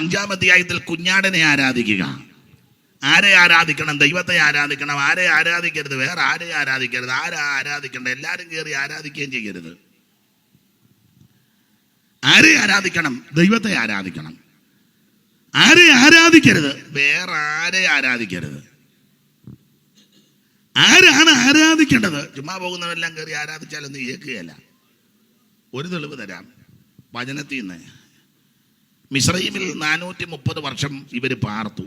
5-ാം അധ്യായത്തിൽ കുഞ്ഞാടനെ ആരാധിക്കുക. ആരെ ആരാധിക്കണം? ദൈവത്തെ ആരാധിക്കണം. ആരെ ആരാധിക്കരുത്? വേറെ ആരെ ആരാധിക്കരുത്? ആരാ ആരാധിക്കേണ്ടത്? എല്ലാവരും കയറി ആരാധിക്കുകയും ചെയ്യരുത്. ആരെ ആരാധിക്കണം? ദൈവത്തെ ആരാധിക്കണം. ആരെ ആരാധിക്കരുത്? വേറെ ആരെ ആരാധിക്കരുത്. ആരാണ് ആരാധിക്കേണ്ടത്? ചുമ്മാ പോകുന്നവരെല്ലാം കയറി ആരാധിച്ചാലൊന്നും ഏക്കുകയല്ല. ഒരു തെളിവ് തരാം. വചനത്തിൽ നിന്ന് മിസ്രയീമിൽ 430 വർഷം ഇവർ പാർത്തു.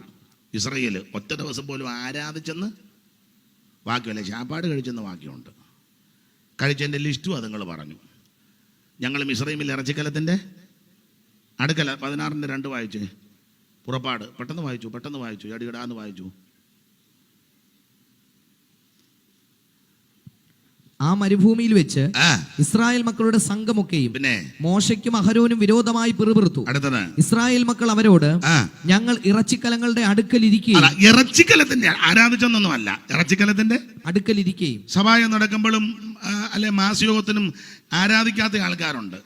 ഇസ്രയേൽ ഒറ്റ ദിവസം പോലും ആരാധിച്ചെന്ന് വാക്യമല്ല, ശാപ്പാട് കഴിച്ചെന്ന് വാക്യമുണ്ട്. കഴിച്ചതിൻ്റെ ലിസ്റ്റും അതുങ്ങൾ പറഞ്ഞു. ഞങ്ങൾ മിസ്രയീമിൽ ഇറച്ചിക്കലത്തിൻ്റെ അടുക്കല 16:2 വായിച്ചേ. പുറപ്പാട് പെട്ടെന്ന് വായിച്ചു അടികടാന്ന് വായിച്ചു. ആ മരുഭൂമിയിൽ വെച്ച് ഇസ്രായേൽ മക്കളുടെ സംഘമൊക്കെയും പിന്നെ മോശയ്ക്കും അഹരോനും വിരോധമായി പിറുപിറുത്തു. ഇസ്രായേൽ മക്കൾ അവരോട്, ഞങ്ങൾ ഇറച്ചിക്കലങ്ങളുടെ അടുക്കലിരിക്കുകയും. ഇറച്ചിക്കലത്തിന്റെ ആരാധിച്ചൊന്നൊന്നുമല്ല, ഇറച്ചിക്കലത്തിന്റെ അടുക്കലിരിക്കുകയും. സഭായം നടക്കുമ്പോഴും അല്ലെ മാസയോഗത്തിനും ആരാധിക്കാത്ത ആൾക്കാരുണ്ട്.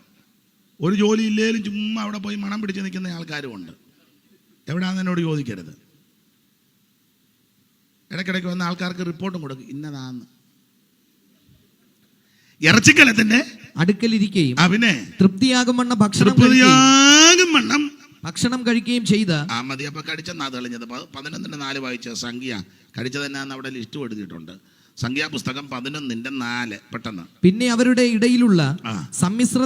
ഒരു ജോലി ഇല്ലേലും ചുമ്മാ അവിടെ പോയി മണം പിടിച്ച് നിൽക്കുന്ന ആൾക്കാരും ഉണ്ട്. എവിടെയാണെന്ന് എന്നോട് ചോദിക്കരുത്. ഇടയ്ക്കിടയ്ക്ക് വന്ന ആൾക്കാർക്ക് റിപ്പോർട്ടും കൊടുക്കും, ഇന്നതാന്ന്. ഇറച്ചിക്കലത്തിന്റെ അടുക്കലിരിക്കുകയും പിന്നെ തൃപ്തിയാകും വണ്ണം ഭക്ഷണം കഴിക്കുകയും ചെയ്ത് മതി. അപ്പൊ കടിച്ചെന്നാ തെളിഞ്ഞത്. 11:4 വായിച്ച സംഖ്യ കടിച്ചത് തന്നെയാന്ന് അവിടെ ലിസ്റ്റ് എഴുതിയിട്ടുണ്ട്. സംഖ്യാപുസ്തകം 11:4. പെട്ടെന്ന് പിന്നെ അവരുടെ ഇടയിലുള്ള സമ്മിശ്ര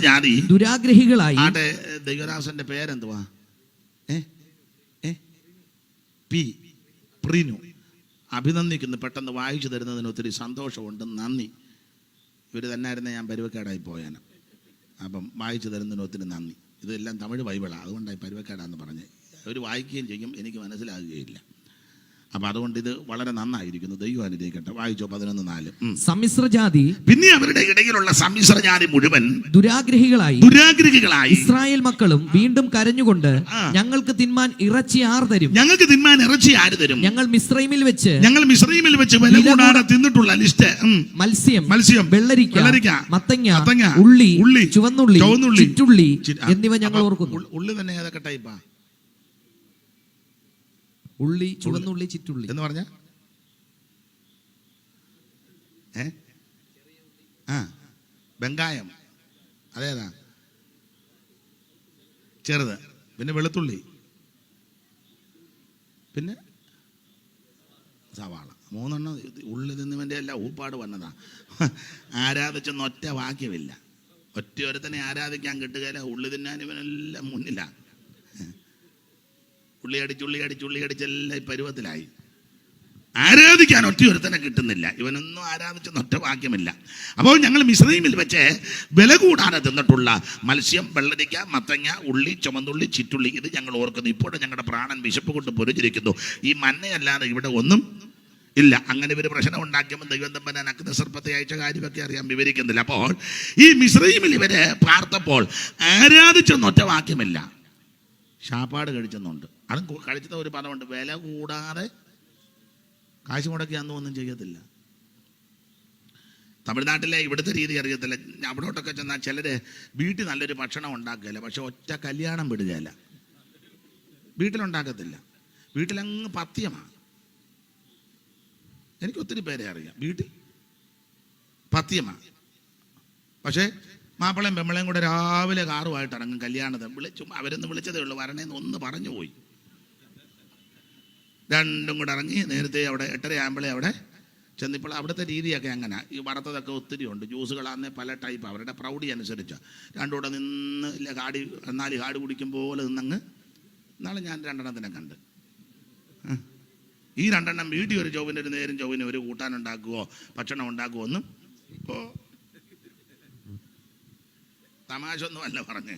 ജാതി ദുരാഗ്രഹികളായി. ദൈവദാസന്റെ പേരെന്തുവാ? പ്രീനു. അഭിനന്ദിക്കുന്നു. പെട്ടെന്ന് വായിച്ചു തരുന്നതിന് ഒത്തിരി സന്തോഷമുണ്ട്, നന്ദി. ഇവർ തന്നെ ആയിരുന്നേ ഞാൻ പരുവക്കേടായി പോയാനും. അപ്പം വായിച്ചു തരുന്നതിന് ഒത്തിരി നന്ദി. ഇതെല്ലാം തമിഴ് ബൈബിളാണ്, അതുകൊണ്ടായി പരുവക്കേടാന്ന് പറഞ്ഞ് അവർ വായിക്കുകയും ചെയ്യും, എനിക്ക് മനസ്സിലാകുകയില്ല. അപ്പൊ അതുകൊണ്ട് ഇത് വളരെ നന്നായിരിക്കുന്നു. ദൈവം അനുഗ്രഹിക്കട്ടെ. വായിച്ചോ 11:4. സമ്മിശ്രജാതി പിന്നെ അവരുടെ ഇടയിലുള്ള സമ്മിശ്രജാതി മുഴുവൻ ദുരാഗ്രഹികളായി ഇസ്രായേൽ മക്കളും വീണ്ടും കരഞ്ഞുകൊണ്ട്, ഞങ്ങൾക്ക് തിന്മാൻ ഇറച്ചി ആര് തരും? ഞങ്ങൾ മിസ്രയീമിൽ വെച്ച് വില കൂടാതെ തിന്നിട്ടുള്ള ലിസ്റ്റ്: മത്സ്യം, വെള്ളരിക്ക, മത്തങ്ങ, ഉള്ളി, ചുവന്നുള്ളി, ചുറ്റുള്ളി എന്നിവ ഞങ്ങൾ ഓർക്കുന്നു. ഉള്ളി തന്നെ ഏതൊക്കെ ടൈപ്പാ? ഉള്ളി, ചുവന്നുള്ളി, ചിറ്റുള്ളി എന്ന് പറഞ്ഞ വെങ്കായം അതേതാ? ചെറുത്. പിന്നെ വെളുത്തുള്ളി, പിന്നെ സവാള. 3 ഉള്ളി തിന്നുവൻ്റെ എല്ലാം ഊപ്പാട് വന്നതാ. ആരാധിച്ചൊന്നും ഒറ്റ വാക്യമില്ല. ഒറ്റ ഒരുത്തനെ ആരാധിക്കാൻ കിട്ടുകയില്ല. ഉള്ളി തിന്നാൻ ഇവനെല്ലാം മുന്നിലാണ്. ഉള്ളിയടിച്ചെല്ലാം പരുവത്തിലായി. ആരാധിക്കാൻ ഒറ്റ ഒരുത്തനെ കിട്ടുന്നില്ല. ഇവനൊന്നും ആരാധിച്ചെന്ന് ഒറ്റ വാക്യമില്ല. അപ്പോൾ ഞങ്ങൾ മിസ്രയീമിൽ വെച്ച് വില കൂടാതെ തിന്നിട്ടുള്ള മത്സ്യം, വെള്ളരിക്ക, മത്തങ്ങ, ഉള്ളി, ചുമന്നുള്ളി, ചിറ്റുള്ളി ഇത് ഞങ്ങൾ ഓർക്കുന്നു. ഇപ്പോഴും ഞങ്ങളുടെ പ്രാണൻ വിശപ്പ് കൊണ്ട് പൊരിഞ്ഞിരിക്കുന്നു. ഈ മന്നയല്ലാതെ ഇവിടെ ഒന്നും ഇല്ല. അങ്ങനെ ഇവർ പ്രശ്നം ഉണ്ടാക്കിയപ്പോൾ ദൈവം തമ്പുരാൻ അഗ്നിസർപ്പത്തെ അയച്ച കാര്യമൊക്കെ അറിയാൻ വിവരിക്കുന്നില്ല. അപ്പോൾ ഈ മിസ്രയീമിൽ ഇവര് പാർത്തപ്പോൾ ആരാധിച്ചെന്ന് ഒറ്റ വാക്യമില്ല, ശാപ്പാട് കഴിച്ചെന്നുണ്ട്. അതും കഴിച്ചത് ഒരു പദമുണ്ട്, വില കൂടാതെ. കാശ് മുടക്കി അന്നും ഒന്നും ചെയ്യത്തില്ല. തമിഴ്നാട്ടിലെ ഇവിടുത്തെ രീതി അറിയത്തില്ല. അവിടോട്ടൊക്കെ ചെന്നാൽ ചിലര് വീട്ടിൽ നല്ലൊരു ഭക്ഷണം ഉണ്ടാക്കുകയില്ല, പക്ഷെ ഒറ്റ കല്യാണം വിടുകയില്ല. വീട്ടിലുണ്ടാക്കത്തില്ല, വീട്ടിലങ്ങ് പഥ്യമാണ്. എനിക്ക് ഒത്തിരി പേരെ അറിയാം, വീട്ടിൽ പഥ്യമാണ്. പക്ഷേ മാപ്പിളയും പെമ്മളയും കൂടെ രാവിലെ കാറുമായിട്ട് ഇറങ്ങും കല്യാണത്തിന്. അവരൊന്ന് വിളിച്ചതേ ഉള്ളൂ, വരണേന്ന് ഒന്ന് പറഞ്ഞു പോയി. രണ്ടും കൂടെ ഇറങ്ങി നേരത്തെ അവിടെ 8:30 ആകുമ്പോഴേ അവിടെ ചെന്നിപ്പോൾ അവിടുത്തെ രീതിയൊക്കെ അങ്ങനെ. ഈ വറുത്തതൊക്കെ ഒത്തിരി ഉണ്ട്. ജ്യൂസുകളാന്നേ പല ടൈപ്പ്, അവരുടെ പ്രൗഢി അനുസരിച്ച്. രണ്ടുകൂടെ നിന്ന് കാടി 4 കാട് കുടിക്കും പോലെ നിന്നങ്ങ്. നാളെ ഞാൻ 2 കണ്ട്. ഈ 2 വീട്ടിൽ ഒരു ചൊവ്വിന് ഒരു നേരം ചൊവ്വിന് ഒരു കൂട്ടാനുണ്ടാക്കുവോ ഭക്ഷണം ഉണ്ടാക്കുവോ ഒന്നും തമാശ ഒന്നും അല്ല പറഞ്ഞേ.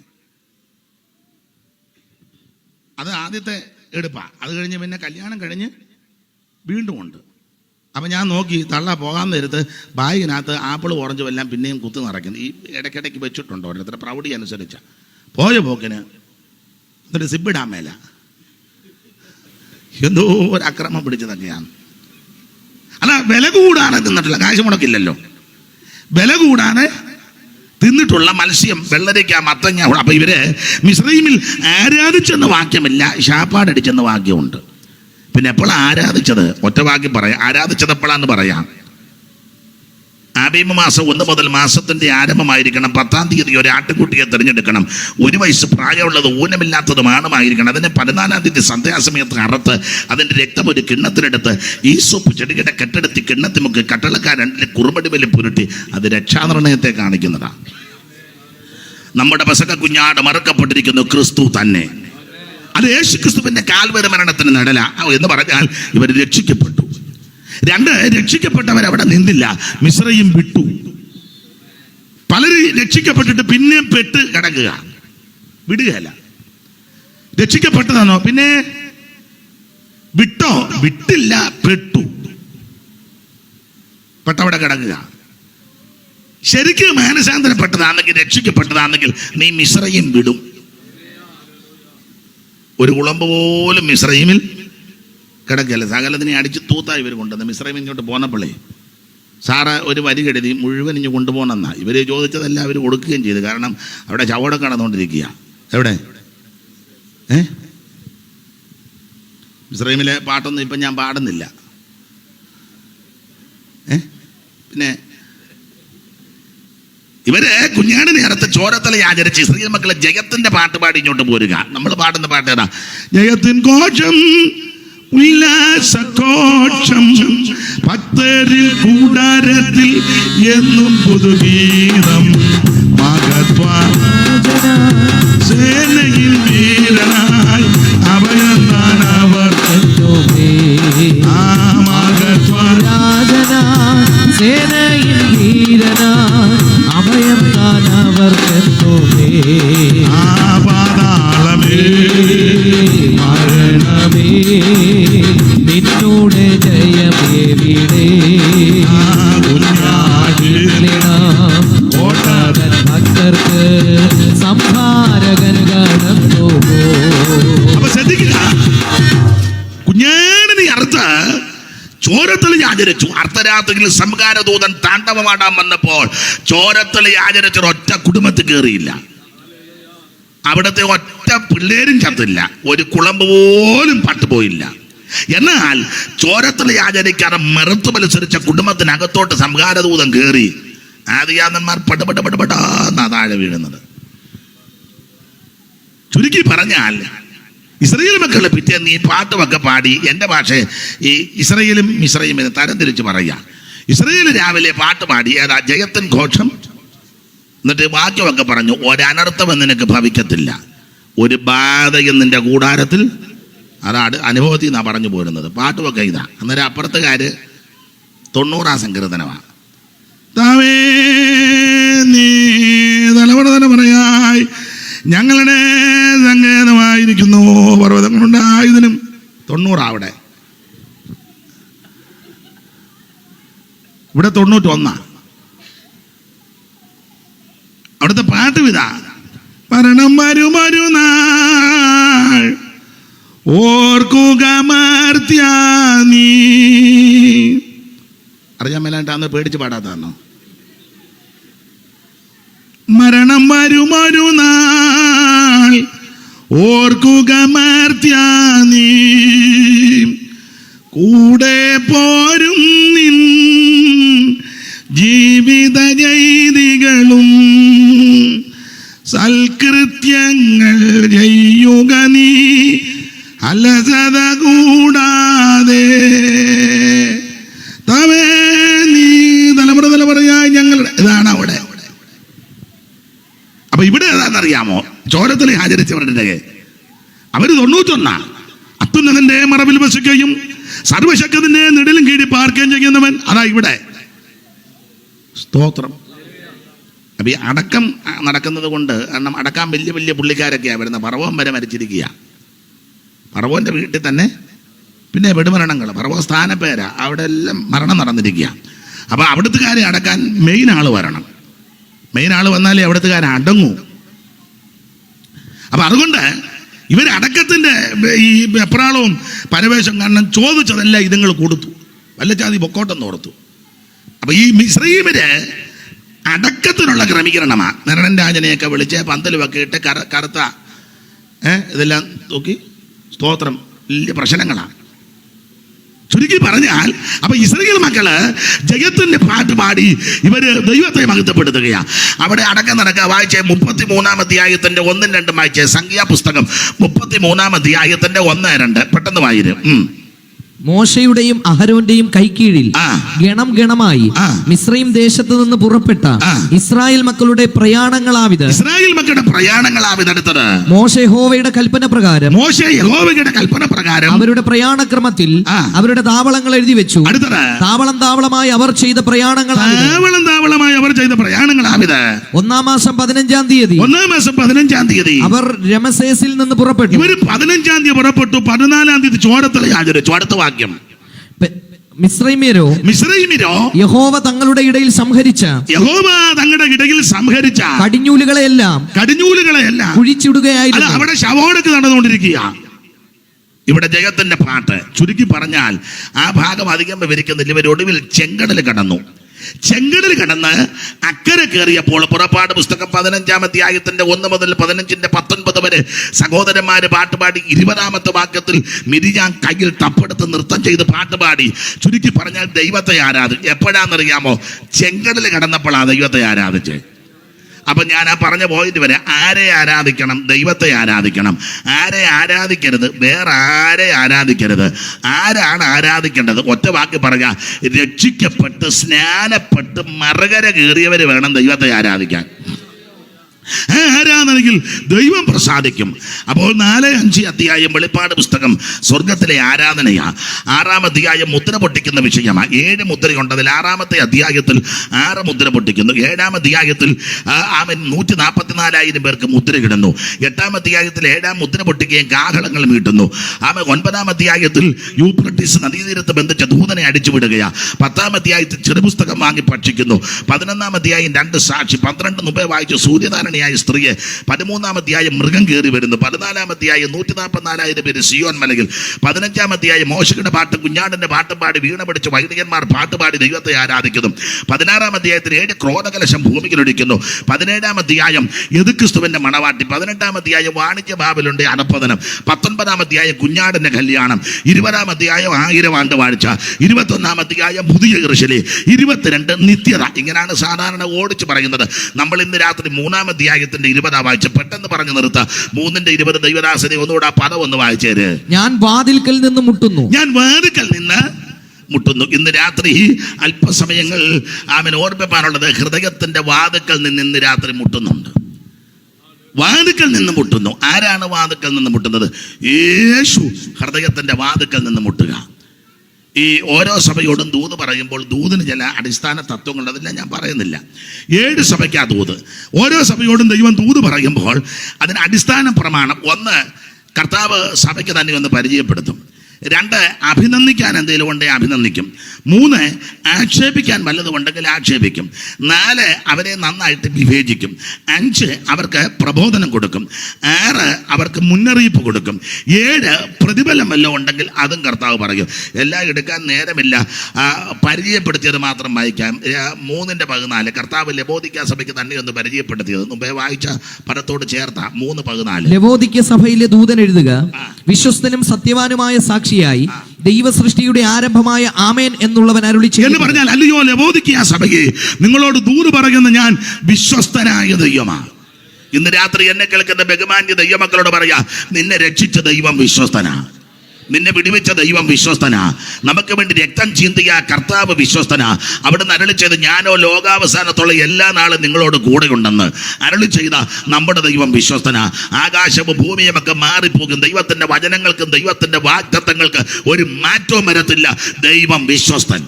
അത് ആദ്യത്തെ എടുപ്പാ. അത് കഴിഞ്ഞ് പിന്നെ കല്യാണം കഴിഞ്ഞ് വീണ്ടും ഉണ്ട്. അപ്പം ഞാൻ നോക്കി തള്ള പോകാൻ നേരത്ത് ബാഗിനകത്ത് ആപ്പിൾ ഓറഞ്ചും എല്ലാം പിന്നെയും കുത്തി നിറയ്ക്കുന്നു. ഈ ഇടയ്ക്കിടയ്ക്ക് വെച്ചിട്ടുണ്ടോ ഓരോരുത്തരുടെ പ്രൗഢി അനുസരിച്ച്. പോയ പോക്കിന് എന്നിട്ട് സിബിടാൻ മേല എന്തോ ഒരു അക്രമം പിടിച്ചതൊക്കെയാണ്. അല്ല, വില കൂടാതെ തിന്നിട്ടില്ല, കാശ് മുടക്കില്ലല്ലോ. വില കൂടാതെ തിന്നിട്ടുള്ള മത്സ്യം, വെള്ളരിക്ക, മത്തങ്ങ. അപ്പൊ ഇവര് മിസ്രയീമിൽ ആരാധിച്ചെന്ന് വാക്യമില്ല, ശാപ്പാടടിച്ചെന്ന് വാക്യമുണ്ട്. പിന്നെ എപ്പോഴാണ് ആരാധിച്ചത്? ഒറ്റ വാക്യം പറയാം. ആരാധിച്ചത് എപ്പോഴാന്ന് പറയാം. ആബീമ മാസം 1 മുതൽ മാസത്തിന്റെ ആരംഭമായിരിക്കണം. 10-ാം തീയതി ഒരു ആട്ടുകുട്ടിയെ തിരഞ്ഞെടുക്കണം. 1 വയസ്സ് പ്രായമുള്ളത് ഊനമില്ലാത്തതും ആണുമായിരിക്കണം. അതിനെ 14-ാം തീയതി സന്ധ്യാസമയത്ത് അറുത്ത് അതിന്റെ രക്തം ഒരു കിണ്ണത്തിലെടുത്ത് ഈസോപ്പ് ചെടിയുടെ കെട്ടെടുത്ത് കിണ്ണത്തിമുക്ക് കട്ടളക്കാരണ്ടിലെ കുറുമടി വലി പുരുട്ടി അത് രക്ഷാനിർണയത്തെ കാണിക്കുന്നതാണ്. നമ്മുടെ പെസഹ കുഞ്ഞാട് മറക്കപ്പെട്ടിരിക്കുന്നു ക്രിസ്തു തന്നെ. അത് യേശു ക്രിസ്തുവിന്റെ കാൽവരി മരണത്തിന് നടല എന്ന് പറഞ്ഞാൽ ഇവർ രക്ഷിക്കപ്പെട്ടു. 2, രക്ഷിക്കപ്പെട്ടവരവിടെ നിന്നില്ല, മിസ്രയീം വിട്ടു. പലരും രക്ഷിക്കപ്പെട്ടിട്ട് പിന്നെ പെട്ട് കിടക്കുക, വിടുകയല്ല. രക്ഷിക്കപ്പെട്ടതാണോ? പിന്നെ വിട്ടോ? വിട്ടില്ല, പെട്ടു. പെട്ടവിടെ കിടക്കുക. ശരിക്കും മാനസാന്തരപ്പെട്ടതാണെങ്കിൽ, രക്ഷിക്കപ്പെട്ടതാണെങ്കിൽ നീ മിസ്രയീം വിടും. ഒരു കുളമ്പ് പോലും മിസ്രയീമിൽ കിടക്കല്ല. സകലത്തിനെ അടിച്ച് തൂത്തായി ഇവർ കൊണ്ടുവന്ന് മിസ്രയീമിൽ ഇങ്ങോട്ട് പോന്നപ്പോഴേ സാറ് ഒരു വരി കെടുതി മുഴുവൻ ഇഞ്ഞ് കൊണ്ടുപോകണമെന്നാ ഇവർ ചോദിച്ചതെല്ലാം അവർ കൊടുക്കുകയും ചെയ്തു. കാരണം അവിടെ ചവടൊക്കെ നടന്നുകൊണ്ടിരിക്കുക. എവിടെ മിസ്രയീമിലെ പാട്ടൊന്നും ഇപ്പം ഞാൻ പാടുന്നില്ല. പിന്നെ ഇവര് കുഞ്ഞാട് നേരത്തെ ചോരത്തല ആചരിച്ച് ഇസ്രായേൽ മക്കളെ ജയത്തിന്റെ പാട്ട് പാടി ഇങ്ങോട്ട് പോരുക. നമ്മൾ പാടുന്ന പാട്ട് ഏതാ? ജയത്തിൻ ഘോഷം, ഉല്ലാസഘോഷം, ഭക്തരിൽ കൂടാരത്തിൽ എന്നും പുതുഗീതം, സേനയിൽ വീരനായി അഭയം താനവർക്ക്, സേനയിൽ വീരനായി അഭയം താനവർക്ക്, പാതാളമേ മരണമേ നിന്നോട് ജയമേവിടെ, കോട്ടകൻ ഭക്തർക്ക് സംഹാരകൻ കടന്നു. അപ്പൊ ശ്രദ്ധിക്കുക, കുഞ്ഞാടിനെ അറുത്ത് ചോരത്തളി ആചരിച്ചു. അർദ്ധരാത്രിയിൽ സംഹാരദൂതൻ താണ്ഡവമാടാൻ വന്നപ്പോൾ ചോരത്തളി ആചരിച്ച ഒറ്റ കുടുംബത്തിൽ കയറിയില്ല. അവിടുത്തെ ഒറ്റ പിള്ളേരും ചത്തില്ല, ഒരു കുളമ്പ് പോലും പട്ടുപോയില്ല. എന്നാൽ ചോരത്തളി ആചരിക്കാതെ മെറുത്തു മത്സരിച്ച കുടുംബത്തിനകത്തോട്ട് സംഹാരദൂതൻ കയറി. ആദിയാനന്മാർ പടപെട്ടാന്നാ താഴെ വീഴുന്നത്. ചുരുക്കി പറഞ്ഞാൽ ഇസ്രായേൽ മക്കളുടെ പിറ്റേന്ന് ഈ പാട്ടുമൊക്കെ പാടി, എൻ്റെ ഭാഷ ഈ ഇസ്രായേലും മിസ്രയീമിനെ തരംതിരിച്ച് പറയാം. ഇസ്രായേൽ രാവിലെ പാട്ട് പാടി, ഏതാ? ജയത്തിൻ ഘോഷം. എന്നിട്ട് വാക്യമൊക്കെ പറഞ്ഞു, ഒരനർത്ഥം നിനക്ക് ഭവിക്കത്തില്ല, ഒരു ബാധയും നിന്റെ കൂടാരത്തിൽ. അതാണ് അനുഭവത്തിൽ നിന്നാണ് പറഞ്ഞു പോരുന്നത്. പാട്ടുമൊക്കെ ഇതാ. അന്നേരം അപ്പുറത്തുകാര് 90-ാം സങ്കീർത്തനമാണ്. താവേ നീ തലമുറയായി ഞങ്ങളുടെ സങ്കേതമായിരിക്കുന്നു, പർവ്വതങ്ങളുണ്ടായതിനും. 90 അവിടെ, ഇവിടെ 91. അവിടുത്തെ പാട്ട് ഇതാ: മരണം വരുമൊരു നാൾ ഓർക്കുക മർത്യാ നീ. അറിയാൻ മേലാണ്ടാന്ന് പേടിച്ച് പാടാത്താണോ? മരണം വരുമൊരു നാൾ ഓർക്കുക മർത്യാ നീ, കൂടെ പോരും നിൻ ജീവിത ചെയ്തികളും സൽകൃത്യങ്ങൾ ചെയ്യുക നീ അലസത കൂടാതെ. തവേ നീ തലമുറയായി ഞങ്ങളുടെ. ഇതാണ് അവിടെ. അപ്പൊ ഇവിടെ ഏതാണെന്നറിയാമോ? ചോരത്തിൽ ആചരിച്ചവരുടെ അവര് 91. അത്യുന്നതന്റെ മറവിൽ വസിക്കുകയും സർവശക്തന്റെ നിഴലും കീഴി പാർക്കുകയും ചെയ്യുന്നവൻ. അതാ ഇവിടെ. സ്തോത്രം. അപ്പൊ ഈ അടക്കം നടക്കുന്നത് കൊണ്ട്, കാരണം അടക്കാൻ വലിയ വലിയ പുള്ളിക്കാരൊക്കെയാണ് വരുന്നത്. പറവോൻ വരെ മരിച്ചിരിക്കുക. പറവോന്റെ വീട്ടിൽ തന്നെ പിന്നെ വെടിമരണങ്ങൾ, പറവോ സ്ഥാനപ്പേരാ, അവിടെ എല്ലാം മരണം നടന്നിരിക്കുക. അപ്പൊ അവിടുത്തുകാരെ അടക്കാൻ മെയിൻ ആള് വരണം. മെയിൻ ആള് വന്നാലേ അവിടുത്തുകാരെ അടങ്ങൂ. അപ്പൊ അതുകൊണ്ട് ഇവർ അടക്കത്തിന്റെ ഈ വെപ്രാളവും പരവേശം കാരണം ചോദിച്ചതെല്ലാം ഇതുങ്ങൾ കൊടുത്തു. വല്ല ചാതി പൊക്കോട്ടെന്ന് ഓർത്തു. അപ്പൊ ഈ മിസ്രയീമിന് അടക്കത്തിനുള്ള ക്രമീകരണമാണ്. നിരണൻ രാജനെയൊക്കെ വിളിച്ച് പന്തലുമൊക്കെ ഇട്ട് കറുത്ത ഇതെല്ലാം നോക്കി സ്തോത്രം, വലിയ പ്രശ്നങ്ങളാണ്. ചുരുക്കി പറഞ്ഞാൽ അപ്പൊ ഇസ്രായേൽ മക്കള് ജയത്തിന്റെ പാട്ട് പാടി ഇവര് ദൈവത്തെ മഹത്വപ്പെടുത്തുകയാ. അവിടെ അടക്കം നടക്കുക. വായിച്ചേ 33-ാം അധ്യായത്തിന്റെ 1-2 വായിച്ചേ. സംഖ്യാപുസ്തകം 33-ാം അധ്യായത്തിന്റെ 1-2 പെട്ടെന്ന് വായിരും. മോശയുടെയും അഹരോന്റെയും കൈക്കീഴിൽ ഗണം ഗണമായി മിസ്രയീം ദേശത്ത് നിന്ന് പുറപ്പെട്ട ഇസ്രായേൽ മക്കളുടെ പ്രയാണങ്ങളാവിത്. ഇസ്രായേൽ മക്കളുടെ പ്രയാണങ്ങളാവിത്. അടുത്തത് മോശ യഹോവയുടെ കൽപ്പന പ്രകാരം അവരുടെ പ്രയാണക്രമത്തിൽ അവരുടെ താവളങ്ങൾ എഴുതി വെച്ചു. അടുത്തത് താവളം താവളമായി അവർ ചെയ്ത പ്രയാണങ്ങളാവിത്. 1-ാം മാസം 15-ാം തീയതി അവർ രമസേസിൽ നിന്ന് പുറപ്പെട്ടു. ഇവർ 15-ാം തീയതി പുറപ്പെട്ടു. 14-ാം തീയതി ചോരത്തിലെ യാതൊരു ചോരത്ത് വാക്യം. മിസ്രൈമ്യരോ യഹോവ തങ്ങളുടെ ഇടയിൽ സംഹരിച്ച കടിഞ്ഞൂലുകളെയെല്ലാം കുഴിച്ചിടുകയായിരുന്നു. അവിടെ ശവോടക്ക് നടന്നുകൊണ്ടിരിക്കുക. ഇവിടെ ജയത്തിന്റെ പാട്ട്. ചുരുക്കി പറഞ്ഞാൽ ആ ഭാഗം അധികം വിവരിക്കുന്നില്ല. ഇവർ ഒടുവിൽ ചെങ്കടൽ കടന്നു. ചെങ്കടൽ കടന്ന് അക്കരെ കയറിയപ്പോൾ പുറപ്പാട് പുസ്തകം 15-ാം അധ്യായത്തിന്റെ 1 മുതൽ 15-ന്റെ 19 വരെ സഹോദരന്മാര് പാട്ടുപാടി. 20-ാമത്തെ വാക്യത്തിൽ മിരിയാം കയ്യിൽ തപ്പെടുത്ത് നൃത്തം ചെയ്ത് പാട്ടുപാടി. ചുരുക്കി പറഞ്ഞാൽ ദൈവത്തെ ആരാധിച്ചു. എപ്പോഴാണെന്നറിയാമോ? ചെങ്കടൽ കടന്നപ്പോഴാണ് ദൈവത്തെ ആരാധിച്ച്. അപ്പൊ ഞാൻ ആ പറഞ്ഞ പോയിന്റ് വരെ, ആരെ ആരാധിക്കണം? ദൈവത്തെ ആരാധിക്കണം. ആരെ ആരാധിക്കരുത്? വേറെ ആരെ ആരാധിക്കരുത്. ആരാണ് ആരാധിക്കേണ്ടത്? ഒറ്റ വാക്ക് പറഞ്ഞ, രക്ഷിക്കപ്പെട്ട് സ്നാനപ്പെട്ട് മറുകര കയറിയവര് വേണം ദൈവത്തെ ആരാധിക്കാൻ. ആരാധനയിൽ ദൈവം പ്രസാദിക്കും. അപ്പോൾ 4-5 അധ്യായം വെളിപ്പാട് പുസ്തകം സ്വർഗത്തിലെ ആരാധനയാ. 6-ാം അധ്യായം മുദ്ര പൊട്ടിക്കുന്ന വിഷയമാണ്. 7 മുദ്രയുണ്ട്. അതിൽ 6-ാമത്തെ അധ്യായത്തിൽ 6 മുദ്ര പൊട്ടിക്കുന്നു. 7-ാം അധ്യായത്തിൽ 144,000 പേർക്ക് മുദ്ര കിടുന്നു. 8-ാം അധ്യായത്തിൽ 7-ാം മുദ്ര പൊട്ടിക്കുകയും കാഹളങ്ങൾ മീട്ടുന്നു. 9-ാം അധ്യായത്തിൽ യൂഫ്രട്ടീസ് നദീതീരത്ത് ബന്ധിച്ച ദൂതനെ അടിച്ചുവിടുകയാ. 10-ാം അധ്യായത്തിൽ ചെറുപുസ്തകം വാങ്ങി ഭക്ഷിക്കുന്നു. 11-ാം അധ്യായം 2 സാക്ഷി. 12 മുമ്പേ വായിച്ചു സൂര്യധാരണ സ്ത്രീയെ. 13-ാം അധ്യായം മൃഗം കയറി വരുന്നു. 14-ാം അധ്യായം 144,000 പേര് സിയോൻ മലയിൽ. 15-ാം അധ്യായം മോശയുടെ പാട്ട്, കുഞ്ഞാടിന്റെ പാട്ടും പാടി വീണ പിടിച്ച് വൈദികന്മാർ പാട്ടുപാടി ദൈവത്തെ ആരാധിക്കുന്നു. 16-ാം അധ്യായത്തിൽ 7 ക്രോധകലശം ഭൂമിയിലൊഴിക്കുന്നു. 17-ാം അധ്യായം യെഹൂദക്രിസ്തുവിന്റെ മണവാട്ടി. 18-ാം അധ്യായം വാണിജ്യ ബാബിലുണ്ട് അടപ്പതനം. 19-ാം അധ്യായം കുഞ്ഞാടിന്റെ കല്യാണം. 20-ാം അധ്യായം 1000 ആണ്ട് വാഴ്ച. 21-ാം അധ്യായം പുതിയ യെരൂശലേം. 22 നിത്യത. ഇങ്ങനെയാണ് സാധാരണ ഓടിച്ച് പറയുന്നത്. നമ്മൾ ഇന്ന് രാത്രി 3-ാം അധ്യായത്തിന്റെ 20 വായിച്ച പെട്ടെന്ന് പറഞ്ഞു നിർത്ത. 3-20 ദൈവദാസനെ ഒന്നുകൂടെ പദം ഒന്ന് വായിച്ചേര്. ഞാൻ വാതിൽക്കൽ നിന്ന് മുട്ടുന്നു. ഇന്ന് രാത്രി അല്പസമയങ്ങൾ ഓർമ്മിപ്പാനുള്ളത്, ഹൃദയത്തിന്റെ വാതിൽക്കൽ നിന്ന് ഇന്ന് രാത്രി മുട്ടുന്നുണ്ട്. വാതിൽക്കൽ നിന്ന് മുട്ടുന്നു. ആരാണ് വാതിൽക്കൽ നിന്ന് മുട്ടുന്നത്? യേശു ഹൃദയത്തിന്റെ വാതിൽക്കൽ നിന്ന് മുട്ടുക. ഈ ഓരോ സഭയോടും ദൂത് പറയുമ്പോൾ ദൂതിന് ചില അടിസ്ഥാന തത്വങ്ങളുണ്ട്. അതെല്ലാം ഞാൻ പറയുന്നില്ല. 7 സഭയ്ക്കാ ദൂത്. ഓരോ സഭയോടും ദൈവം ദൂത് പറയുമ്പോൾ അതിന് അടിസ്ഥാന പ്രമാണം: 1, കർത്താവ് സഭയ്ക്ക് തന്നെ ഒന്ന് പരിചയപ്പെടുത്തും. 2, അഭിനന്ദിക്കാൻ എന്തെങ്കിലും ഉണ്ടെങ്കിൽ അഭിനന്ദിക്കും. 3, ആക്ഷേപിക്കാൻ വല്ലതുമുണ്ടെങ്കിൽ ആക്ഷേപിക്കും. 4, അവരെ നന്നായിട്ട് വിവേചിക്കും. 5, അവർക്ക് പ്രബോധനം കൊടുക്കും. 6, അവർക്ക് മുന്നറിയിപ്പ് കൊടുക്കും. 7, പ്രതിഫലം വല്ലതും ഉണ്ടെങ്കിൽ അതും കർത്താവ് പറയും. എല്ലാം എടുക്കാൻ നേരമില്ല. പരിചയപ്പെടുത്തിയത് മാത്രം വായിക്കാം. 3:14 കർത്താവ് ലവോദിക്ക സഭയ്ക്ക് തന്നെ ഒന്ന് പരിചയപ്പെടുത്തിയത് മുമ്പേ വായിച്ച പദത്തോട് ചേർത്ത 3:14 ലവോദിക്ക സഭയിലെ ദൂതൻ എഴുതുക: വിശ്വസ്തനും സത്യവാനുമായ സാക്ഷിയായി ദൈവസൃഷ്ടിയുടെ ആരംഭമായ ആമേൻ എന്നുള്ളവൻ അരുളി ചെയ്തു എന്ന് പറഞ്ഞാൽ, അല്ലയോ ലവോദിക്ക സഭയെ, നിങ്ങളോട് ദൂത് പറയുന്ന ഞാൻ വിശ്വസ്തനായ ദൈവമാണ്. ഇന്ന് രാത്രി എന്നെ കേൾക്കുന്ന ബഹുമാന്യ ദൈവമക്കളോട് പറയാ, നിന്നെ രക്ഷിച്ച ദൈവം വിശ്വസ്തനാ. നിന്നെ വിടുവിച്ച ദൈവം വിശ്വസ്തനാ. നമുക്ക് വേണ്ടി രക്തം ചീന്തിയ കർത്താവ് വിശ്വസ്തനാ. അവിടുന്ന് അരുളി ചെയ്ത്, ഞാനോ ലോകാവസാനത്തുള്ള എല്ലാ നാളും നിങ്ങളോട് കൂടെ ഉണ്ടെന്ന് അരുളി ചെയ്ത നമ്മുടെ ദൈവം വിശ്വസ്തനാ. ആകാശവും ഭൂമിയും ഒക്കെ മാറിപ്പോകും. ദൈവത്തിന്റെ വചനങ്ങൾക്കും ദൈവത്തിന്റെ വാഗ്ദത്തങ്ങൾക്ക് ഒരു മാറ്റവും വരത്തില്ല. ദൈവം വിശ്വസ്തൻ.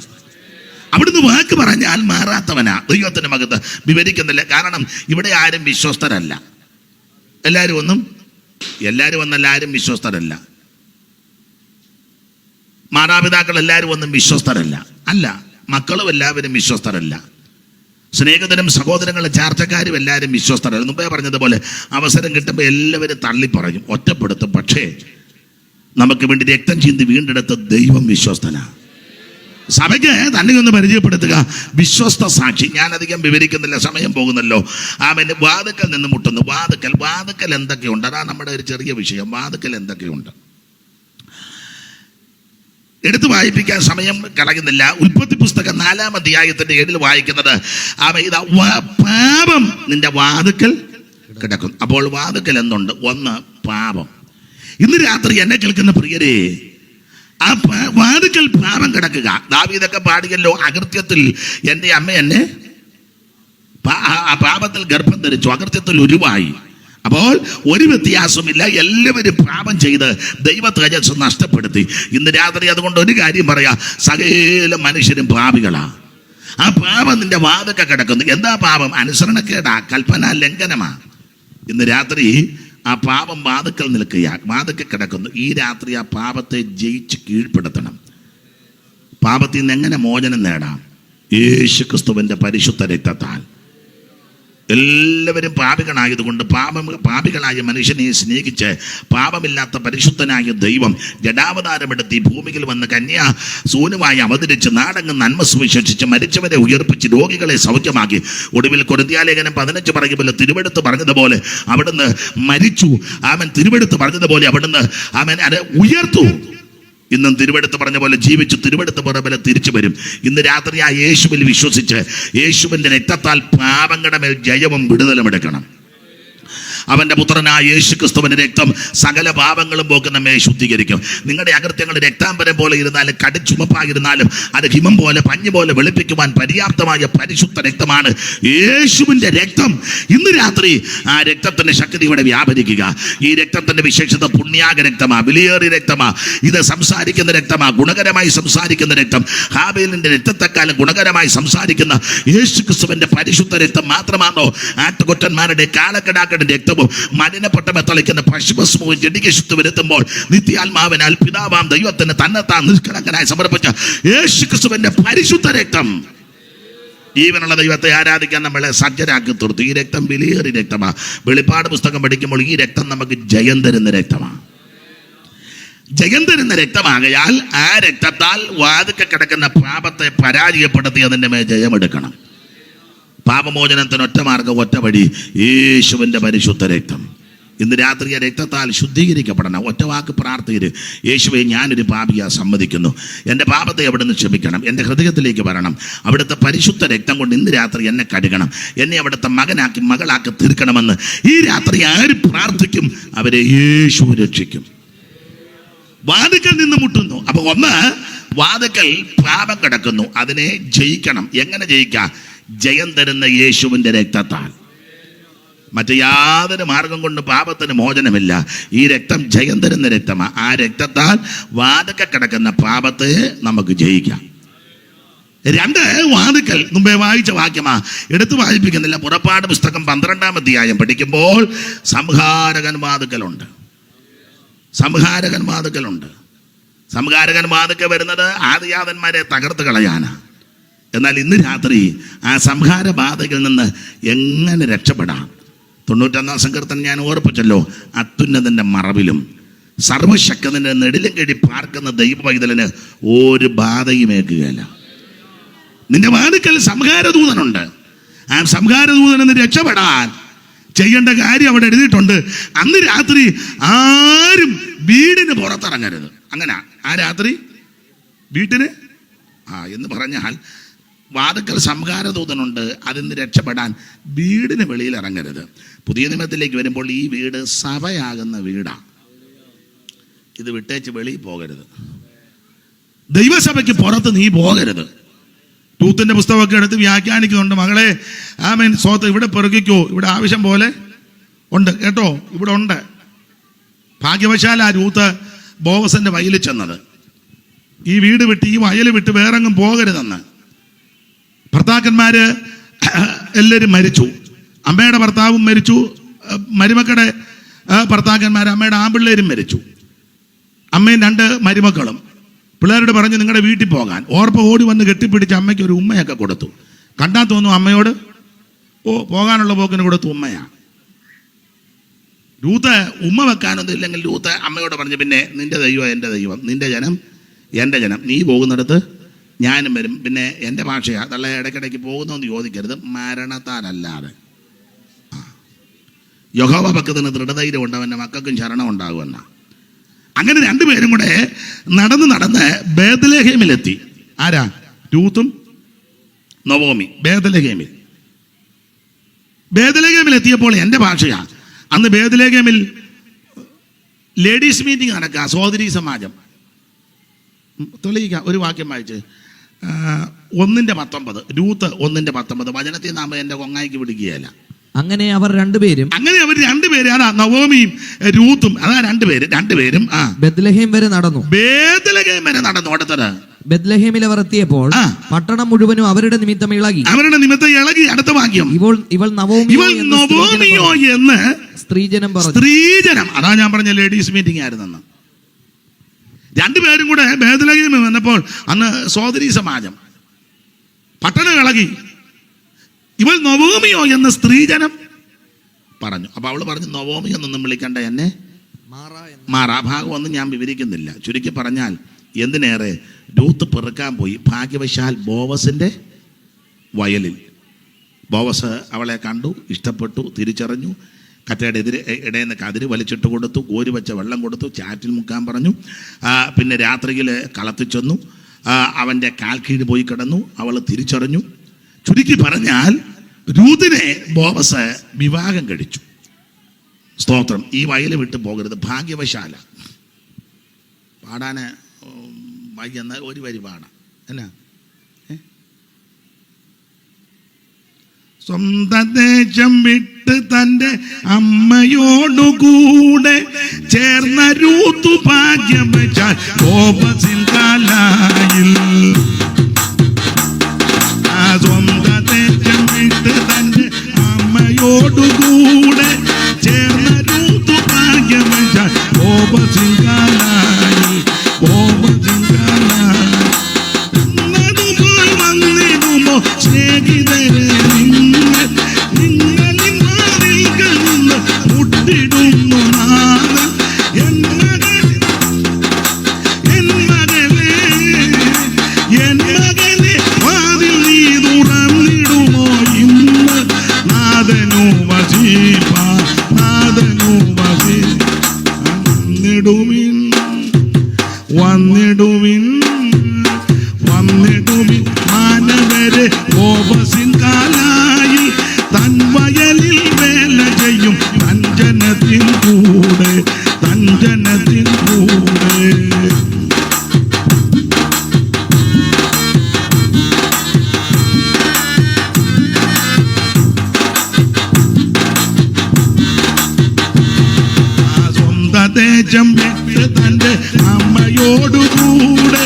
അവിടുന്ന് വാക്ക് പറഞ്ഞാൽ മാറാത്തവനാ. ദൈവത്തിന്റെ മകത്ത് വിവരിക്കുന്നില്ല. കാരണം ഇവിടെ ആരും വിശ്വസ്തരല്ല. എല്ലാവരും ഒന്നല്ല, ആരും വിശ്വസ്തരല്ല. മാതാപിതാക്കൾ എല്ലാവരും ഒന്നും വിശ്വസ്തരല്ല. മക്കളും എല്ലാവരും വിശ്വസ്തരല്ല. സ്നേഹിതരും സഹോദരങ്ങളും ചാർച്ചക്കാരും എല്ലാവരും വിശ്വസ്തരല്ല. മുമ്പേ പറഞ്ഞതുപോലെ അവസരം കിട്ടുമ്പോൾ എല്ലാവരും തള്ളിപ്പറയും, ഒറ്റപ്പെടുത്തും. പക്ഷേ നമുക്ക് വേണ്ടി രക്തം ചീന്തി വീണ്ടെടുത്ത ദൈവം വിശ്വസ്തനാ. സഭയ്ക്ക് തന്നെ ഒന്ന് പരിചയപ്പെടുത്തുക. വിശ്വസ്ത സാക്ഷി. ഞാൻ അധികം വിവരിക്കുന്നില്ല, സമയം പോകുന്നല്ലോ. ആമേൻ. വാതുക്കൽ നിന്ന് മുട്ടുന്നു. വാതുക്കൽ എന്തൊക്കെയുണ്ട്? അതാ നമ്മുടെ ഒരു ചെറിയ വിഷയം. വാതുക്കൽ എന്തൊക്കെയുണ്ട് എടുത്തു വായിപ്പിക്കാൻ സമയം കളയുന്നില്ല. ഉൽപ്പത്തി പുസ്തകം 4-ാം അധ്യായത്തിന്റെ 7 വായിക്കുന്നത്, ഇതാ പാപം നിന്റെ വാതുക്കൽ കിടക്കും. അപ്പോൾ വാതുക്കൽ എന്തുണ്ട്? ഒന്ന്, പാപം. ഇന്ന് രാത്രി എന്നെ കേൾക്കുന്ന പ്രിയരെ, ആ വാതുക്കൽ പാപം കിടക്കുക. ദാവീദൊക്കെ പാടിയല്ലോ, അകൃത്യത്തിൽ എൻ്റെ അമ്മ എന്നെ പാപത്തിൽ ഗർഭം ധരിച്ചു, അകൃത്യത്തിൽ ഉരുവായി. അപ്പോൾ ഒരു വ്യത്യാസമില്ല, എല്ലാവരും പാപം ചെയ്ത് ദൈവ തേജസ് നഷ്ടപ്പെടുത്തി. ഇന്ന് രാത്രി അതുകൊണ്ട് ഒരു കാര്യം പറയാ, സകല മനുഷ്യരും പാപികളാ. ആ പാപം നിന്റെ വാതൊക്കെ കിടക്കുന്നു. എന്താ പാപം? അനുസരണക്കേടാ, കൽപ്പന ലംഘനമാ. ഇന്ന് രാത്രി ആ പാപം വാതുക്കൽ നിൽക്കുക, വാതുക്കൽ കിടക്കുന്നു. ഈ രാത്രി ആ പാപത്തെ ജയിച്ച് കീഴ്പ്പെടുത്തണം. പാപത്തിൽ നിന്ന് എങ്ങനെ മോചനം നേടാം? യേശു ക്രിസ്തുവിന്റെ പരിശുദ്ധ രക്തത്താൽ. എല്ലാവരും പാപികളായതുകൊണ്ട് പാപികളായ മനുഷ്യനെ സ്നേഹിച്ച് പാപമില്ലാത്ത പരിശുദ്ധനായ ദൈവം ജഡാവതാരമെടുത്ത് ഈ ഭൂമിയിൽ വന്ന് കന്യാ സൂനുമായി അവതരിച്ച് നാടങ്ങ് നന്മ സുവിശേഷിച്ച് മരിച്ചവരെ ഉയർപ്പിച്ച് രോഗികളെ സൗഖ്യമാക്കി. ഒടുവിൽ കൊരിന്ത്യലേഖനം 15 പറയുമ്പോൾ തിരുവെടുത്ത് പറഞ്ഞതുപോലെ അവിടുന്ന് മരിച്ചു. അവൻ തിരുവെടുത്ത് പറഞ്ഞതുപോലെ അവിടുന്ന് അവൻ അത് ഉയർത്തു. ഇന്നും തിരുവെടുത്ത് പറഞ്ഞ പോലെ ജീവിച്ചു തിരുവെടുത്ത് പോലെ തിരിച്ചു വരും. ഇന്ന് രാത്രി ആ യേശുവിൽ വിശ്വസിച്ച് യേശുവിൻ്റെ രക്തത്താൽ പാപങ്ങളുടെ മേൽ ജയവും വിടുതലും എടുക്കണം. അവന്റെ പുത്രനായ യേശു ക്രിസ്തുവിന്റെ രക്തം സകല പാപങ്ങളും പോക്ക് നമ്മെ ശുദ്ധീകരിക്കും. നിങ്ങളുടെ അകൃത്യങ്ങൾ രക്താംബരം പോലെ ഇരുന്നാലും കടിച്ചുമപ്പായിരുന്നാലും അത് ഹിമം പോലെ പഞ്ഞു പോലെ വെളുപ്പിക്കുവാൻ പര്യാപ്തമായ പരിശുദ്ധ രക്തമാണ് യേശുവിന്റെ രക്തം. ഇന്ന് രാത്രി ആ രക്തത്തിന്റെ ശക്തി ഇവിടെ വ്യാപരിക്കുക. ഈ രക്തത്തിന്റെ വിശേഷത പുണ്യാക രക്തമാ, വിലയേറിയ രക്തമാ. ഇത് സംസാരിക്കുന്ന രക്തമാ, ഗുണകരമായി സംസാരിക്കുന്ന രക്തം. ഹാബേലിന്റെ രക്തത്തെക്കാലം ഗുണകരമായി സംസാരിക്കുന്ന യേശു ക്രിസ്തുവിന്റെ പരിശുദ്ധ രക്തം മാത്രമാണോ ആട്ടുകൊറ്റന്മാരുടെ കാലക്കടാക്കളുടെ രക്തവും മലിനപ്പെട്ട മെത്തളിക്കുന്ന പശുഭസ്മവും ജഡിക ശുദ്ധി വരുത്തുമ്പോൾ നിത്യാത്മാവിനാൽ പിതാവാം ദൈവത്തിന് തന്നെത്താൻ നിഷ്കളങ്കനായി സമർപ്പിച്ച യേശു ക്രിസ്തുവിന്റെ പരിശുദ്ധ രക്തം ജീവനുള്ള ദൈവത്തെ ആരാധിക്കാൻ നമ്മളെ സജ്ജരാക്കി തീർത്തു. ഈ രക്തം വിലയേറിയ രക്തമാണ്. വെളിപ്പാട് പുസ്തകം പഠിക്കുമ്പോൾ ഈ രക്തം നമുക്ക് ജയം തരുന്ന രക്തമാണ്. ജയം തരുന്ന രക്തമാകയാൽ ആ രക്തത്താൽ വാതുക്കെ കിടക്കുന്ന പാപത്തെ പരാജയപ്പെടുത്തി അതിൻ്റെ മേൽ ജയമെടുക്കണം. പാപമോചനത്തിന് ഒറ്റ മാർഗം, ഒറ്റ വഴി, യേശുവിൻ്റെ പരിശുദ്ധ രക്തം. ഇന്ന് രാത്രി ആ രക്തത്താൽ ശുദ്ധീകരിക്കപ്പെടണം. ഒറ്റ വാക്ക് പ്രാർത്ഥിക്കരുത്. യേശുവെ, ഞാനൊരു പാപിയാ, സമ്മതിക്കുന്നു. എൻ്റെ പാപത്തെ അവിടുന്ന് ക്ഷമിക്കണം, എൻ്റെ ഹൃദയത്തിലേക്ക് വരണം. അവിടുത്തെ പരിശുദ്ധ രക്തം കൊണ്ട് ഇന്ന് രാത്രി എന്നെ കഴുകണം, എന്നെ അവിടുത്തെ മകനാക്കി മകളാക്കി തീർക്കണമെന്ന് ഈ രാത്രി ആര് പ്രാർത്ഥിക്കും അവരെ യേശു രക്ഷിക്കും. വാതുക്കൽ നിന്ന് മുട്ടുന്നു. അപ്പൊ ഒന്ന്, വാതുക്കൽ പാപം കിടക്കുന്നു, അതിനെ ജയിക്കണം. എങ്ങനെ ജയിക്കാം? ജയം തരുന്ന യേശുവിൻ്റെ രക്തത്താൽ. മറ്റു യാതൊരു മാർഗം കൊണ്ട് പാപത്തിന് മോചനമില്ല. ഈ രക്തം ജയം തരുന്ന രക്തമാണ്. ആ രക്തത്താൽ വാതുക്കൽ കിടക്കുന്ന പാപത്തെ നമുക്ക് ജയിക്കാം. 2, വാതുക്കൽ മുമ്പേ വായിച്ച വാക്യമാ, എടുത്തു വായിപ്പിക്കുന്നില്ല. പുറപ്പാട് പുസ്തകം 12-ാം അധ്യായം പഠിക്കുമ്പോൾ സംഹാരകൻ വാതുക്കലുണ്ട്. സംഹാരകൻ വാതുക്കലുണ്ട്. സംഹാരകൻ വാതുക്കൽ വരുന്നത് ആദിയാതന്മാരെ തകർത്ത് കളയാനാണ്. എന്നാൽ ഇന്ന് രാത്രി ആ സംഹാര ബാധയിൽ നിന്ന് എങ്ങനെ രക്ഷപ്പെടാം? 91-ാം സങ്കീർത്തനം ഞാൻ ഓർപ്പിച്ചല്ലോ. അത്യുന്നതന്റെ മറവിലും സർവശക്തന്റെ നെടിലും കെടി പാർക്കുന്ന ദൈവ പൈതലിന് ഒരു ബാധയും ഏൽക്കുകയില്ല. നിന്റെ വാതുക്കൽ സംഹാരദൂതനുണ്ട്. ആ സംഹാരദൂതൻ നിന്ന് രക്ഷപ്പെടാൻ ചെയ്യേണ്ട കാര്യം അവിടെ എഴുതിയിട്ടുണ്ട്. അന്ന് രാത്രി ആരും വീടിന് പുറത്തിറങ്ങരുത്. അങ്ങനെ ആ രാത്രി വീട്ടിന് എന്ന് പറഞ്ഞാൽ വാതുക്കൽ സംഹാരദൂതനുണ്ട്. അതിന് രക്ഷപ്പെടാൻ വീടിന് വെളിയിൽ ഇറങ്ങരുത്. പുതിയ നിയമത്തിലേക്ക് വരുമ്പോൾ ഈ വീട് സഭയാകുന്ന വീടാണ്. ഇത് വിട്ടേച്ച് വെളിയിൽ പോകരുത്. ദൈവസഭയ്ക്ക് പുറത്ത് നീ പോകരുത്. തൂത്തിന്റെ പുസ്തകമൊക്കെ എടുത്ത് വ്യാഖ്യാനിക്കുന്നുണ്ട്. മകളെ, ആമേൻ, സ്വത്ത് ഇവിടെ പെറുകിക്കോ, ഇവിടെ ആവശ്യം പോലെ ഉണ്ട് കേട്ടോ, ഇവിടെ ഉണ്ട്. ഭാഗ്യവശാൽ ആ രൂത്ത് ബോവസിന്റെ വയലിൽ ചെന്നത്. ഈ വീട് വിട്ട്, ഈ വയൽ വിട്ട് വേറെങ്ങും പോകരുതെന്ന്. ഭർത്താക്കന്മാര് എല്ലാവരും മരിച്ചു. അമ്മയുടെ ഭർത്താവും മരിച്ചു, മരുമക്കളുടെ ഭർത്താക്കന്മാർ, അമ്മയുടെ ആമ്പിള്ളേരും മരിച്ചു. അമ്മയും 2 മരുമക്കളും പിള്ളേരോട് പറഞ്ഞു നിങ്ങളുടെ വീട്ടിൽ പോകാൻ. ഓർപ്പ ഓടി വന്ന് കെട്ടിപ്പിടിച്ച് അമ്മയ്ക്ക് ഒരു ഉമ്മയൊക്കെ കൊടുത്തു. കണ്ടാൽ തോന്നും അമ്മയോട് പോകാനുള്ള പോക്കിന് കൊടുത്തു ഉമ്മയാ. രൂത്ത് ഉമ്മ വെക്കാനൊന്നും ഇല്ലെങ്കിൽ രൂത്ത് അമ്മയോട് പറഞ്ഞു, പിന്നെ നിന്റെ ദൈവം എൻ്റെ ദൈവം, നിന്റെ ജനം എൻ്റെ ജനം, നീ പോകുന്നിടത്ത് ഞാനും വരും. പിന്നെ എൻ്റെ ഭാഷയാ, തള്ള ഇടയ്ക്കിടയ്ക്ക് പോകുന്നതെന്ന് ചോദിക്കരുത്, മരണത്താലല്ലാതെ. യഹോവ ഭക്തന് ദൃഢധൈര്യം ഉണ്ട്, അവൻ്റെ മക്കൾക്കും ശരണം ഉണ്ടാകുമെന്ന. അങ്ങനെ രണ്ടുപേരും കൂടെ നടന്ന് ബേത്ലഹേമിലെത്തി. ആരാ? രൂത്തും നവോമി. ബേത്ലഹേമിലെത്തിയപ്പോൾ എൻ്റെ ഭാഷയാ, അന്ന് ബേത്ലഹേമിൽ ലേഡീസ് മീറ്റിംഗ് നടക്കുക, സഹോദരീ സമാജം. തെളിയിക്കാം, ഒരു വാക്യം വായിച്ച്. 1:19, രൂത്ത് 1:19. വചനത്തിൽ നാം എൻ്റെ കൊങ്ങായിക്ക് പിടിക്കുകയല്ല. അങ്ങനെ അവർ രണ്ടുപേരും അതാ നവോമിയും രൂത്തും, അതാ രണ്ടുപേരും ബെത്ലഹേം വരെ നടന്നു. അടുത്തത് ബെത്ലഹേമിൽ അവർ എത്തിയപ്പോൾ പട്ടണം മുഴുവനും അവരുടെ നിമിത്തം ഇളകി. അടുത്ത വാക്യം, ഇവൾ നവോമിയോ എന്ന് സ്ത്രീജനം. അതാ ഞാൻ പറഞ്ഞ ലേഡീസ് മീറ്റിംഗ് ആയിരുന്നെന്ന്. രണ്ടുപേരും കൂടെ ബേത്ലഹേമിൽ വന്നപ്പോൾ അന്ന് സഹോദരീ സമാജം, പട്ടണം ഇളകി. ഇവൾ നവോമിയോ എന്ന് സ്ത്രീജനം പറഞ്ഞു. അപ്പൊ അവള് പറഞ്ഞു, നവോമി എന്നൊന്നും വിളിക്കണ്ട, എന്നെ മാറാ. ഭാഗം ഒന്നും ഞാൻ വിവരിക്കുന്നില്ല. ചുരുക്കി പറഞ്ഞാൽ, എന്തിനേറെ രൂത്ത് പെറുക്കാൻ പോയി. ഭാഗ്യവശാൽ ബോവസിന്റെ വയലിൽ ബോവസ് അവളെ കണ്ടു, ഇഷ്ടപ്പെട്ടു, തിരിച്ചറിഞ്ഞു. കറ്റയുടെ ഇടയിൽ കതിര് വലിച്ചിട്ട് കൊടുത്തു, കോരി വെച്ച വെള്ളം കൊടുത്തു, ചാറ്റിൽ മുക്കാൻ പറഞ്ഞു. പിന്നെ രാത്രിയിൽ കളത്തിൽ ചെന്നു, അവൻ്റെ കാൽക്കീഴ് പോയി കിടന്നു. അവൾ തിരിച്ചറിഞ്ഞു. ചുരുക്കി പറഞ്ഞാൽ, രൂത്തിനെ ബോവസ് വിവാഹം കഴിച്ചു. സ്തോത്രം. ഈ വയല് വിട്ട് പോകരുത്. ഭാഗ്യവശാല പാടാന് വൈകുന്ന ഒരു വരി പാടാം. എന്നാ? സ്വന്തം ദേശം വിട്ട് തൻ്റെ അമ്മയോടുകൂടെ ചേർന്ന രൂത്തു ഭാഗ്യം വെച്ചാൽ ബോവസിൻ കാലായിൽ. സ്വന്തം ദേശം വിട്ട് തൻ്റെ അമ്മയോടുകൂടെ ചേർന്ന രൂത്തു ഭാഗ്യം വെച്ചാൽ ബോവസിൻ കാലായിൽ. വന്നിടുമോ സ്നേഹിതരെ മുട്ടിടുന്നു നാഥൻ. എൻ മകനെ വാതിൽ നീ തുറന്നിടുമോ ഇന്ന്. നാഥനു വന്നിടുവിൻ മാനവരെ ബോവസിൻ കാലായി. തൻ വയലിൽ വേല ചെയ്യും തഞ്ചനത്തിൻ കൂടെ. ദേശം വിട്ട് തൻ്റെ അമ്മയോടുകൂടെ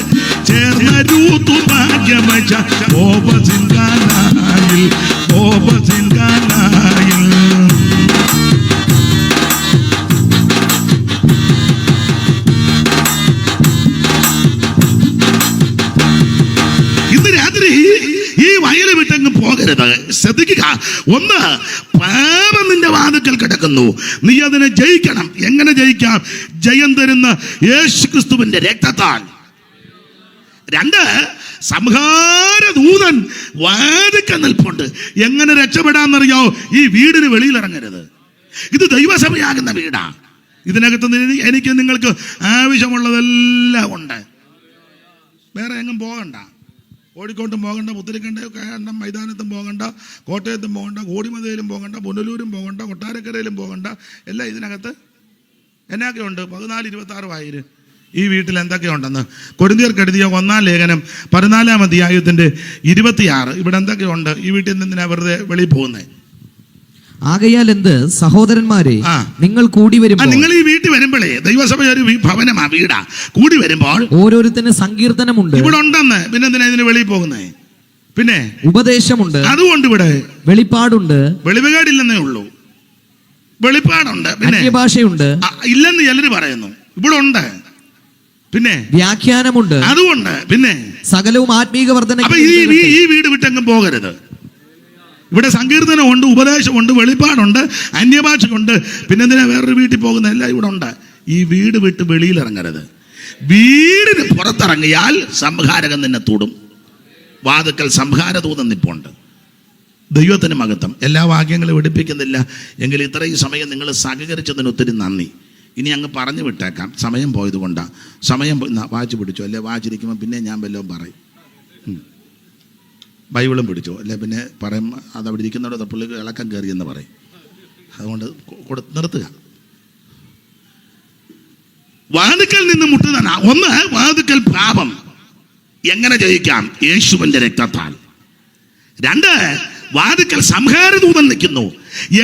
ചേർന്ന രൂത്തു ഭാഗ്യം വെച്ച ബോവസിൻ കാലായിൽ. ഇന്ന് രാത്രി ഈ വയല് വിട്ടങ്ങ് പോകരുത്. ശ്രദ്ധിക്കുക. ഒന്ന്, പാപം നിന്റെ വാതിൽക്കൽ കിടക്കുന്നു, നീ അതിനെ ജയിക്കണം. എങ്ങനെ ജയിക്കാം? ജയം തരുന്ന യേശുക്രിസ്തുവിന്റെ രക്തത്താൽ. 2, സംഹാരദൂതൻ വാതിൽക്കൽ നിൽപ്പുണ്ട്. എങ്ങനെ രക്ഷപ്പെടാന്നറിയോ? ഈ വീടിന് വെളിയിലിറങ്ങരുത്. ഇത് ദൈവസഭയാകുന്ന വീടാ. ഇതിനകത്ത് എനിക്ക് നിങ്ങൾക്ക് ആവശ്യമുള്ളതെല്ലാം ഉണ്ട്. വേറെ എങ്ങും പോകണ്ട. കോഴിക്കോട്ടും പോകണ്ട, പുത്തരിക്കണ്ടം മൈതാനത്തും പോകണ്ട, കോട്ടയത്തും പോകണ്ട, കോടിമതയിലും പോകണ്ട, പുനലൂരും പോകണ്ട, കൊട്ടാരക്കരയിലും പോകണ്ട. എല്ലാം ഇതിനകത്ത് എന്നൊക്കെയുണ്ട്. 14-26 വായിര് ഈ വീട്ടിൽ എന്തൊക്കെയുണ്ടെന്ന്. കൊരിന്ത്യർക്ക് എഴുതിയ 1-ാം ലേഖനം 14-ാം അധ്യായത്തിന്റെ 26. ഇവിടെ എന്തൊക്കെയുണ്ട്? ഈ വീട്ടിൽ നിന്നിനാ വെറുതെ വെളിയിൽ പോകുന്നത്? ആകയാൽ എന്ത് സഹോദരന്മാരെ, നിങ്ങൾ കൂടി വരുമ്പോൾ, നിങ്ങൾ ഈ വീട്ടിൽ വരുമ്പോഴേ, ദൈവസഭ ഒരു ഭവനമാ, വീടാ. കൂടി വരുമ്പോൾ ഓരോരുത്തന് സങ്കീർത്തനമുണ്ട്. ഇവിടെ ഉണ്ടെന്ന്. പിന്നെ എന്തിനാ ഇതിന് വെളിയിൽ പോകുന്നേ? പിന്നെ ഉപദേശമുണ്ട്, അതുകൊണ്ട് ഇവിടെ വെളിപ്പാടുണ്ട്. വെളിവുകേടില്ലെന്നേ ഉള്ളൂ. വെളിപ്പാടുണ്ട്, പിന്നെ ഭാഷയുണ്ട് ഇല്ലെന്ന് ചിലര് പറയുന്നു. ഇവിടെ ഉണ്ട്. പിന്നെ വ്യാഖ്യാനമുണ്ട്, അതുകൊണ്ട് പിന്നെ സകലവും ആത്മീക വർധന. അപ്പൊ ഈ വീട് വിട്ടെങ്ങും പോകരുത്. ഇവിടെ സങ്കീർത്തനമുണ്ട്, ഉപദേശമുണ്ട്, വെളിപ്പാടുണ്ട്, അന്യഭാഷയുണ്ട്. പിന്നെന്തിനാ വേറൊരു വീട്ടിൽ പോകുന്ന? എല്ലാം ഇവിടെ ഉണ്ട്. ഈ വീട് വിട്ട് വെളിയിലിറങ്ങരുത്. വീടിന് പുറത്തിറങ്ങിയാൽ സംഹാരകൻ നിന്നെ തൊടും. വാതുക്കൽ സംഹാരദൂതൻ നിപ്പുണ്ട്. ദൈവത്തിന് മഹത്വം. എല്ലാ വാക്യങ്ങളും എടുപ്പിക്കുന്നില്ല എങ്കിൽ ഇത്രയും സമയം നിങ്ങൾ സഹകരിച്ചതിന് ഒത്തിരി നന്ദി. ഇനി അങ്ങ് പറഞ്ഞു വിട്ടേക്കാം, സമയം പോയത് കൊണ്ടാണ്. സമയം വാച്ച് പിടിച്ചോ, അല്ലെ വാച്ചിരിക്കുമ്പോൾ പിന്നെ ഞാൻ വല്ലതും പറയും. ബൈബിളും പിടിച്ചോ, അല്ലെ പിന്നെ പറയും അതവിടെ ഇരിക്കുന്നവിടെ പുള്ളി ഇളക്കം കയറിയെന്ന് പറയും. അതുകൊണ്ട് നിർത്തുക. വാതുക്കൽ നിന്ന് മുട്ടുന്ന ഒന്ന്, വാതുക്കൽ പാപം എങ്ങനെ ജയിക്കാം? യേശുവിന്റെ രക്തത്താൽ. രണ്ട്, വാതുക്കൽ സംഹാരദൂതൻ നിൽക്കുന്നു,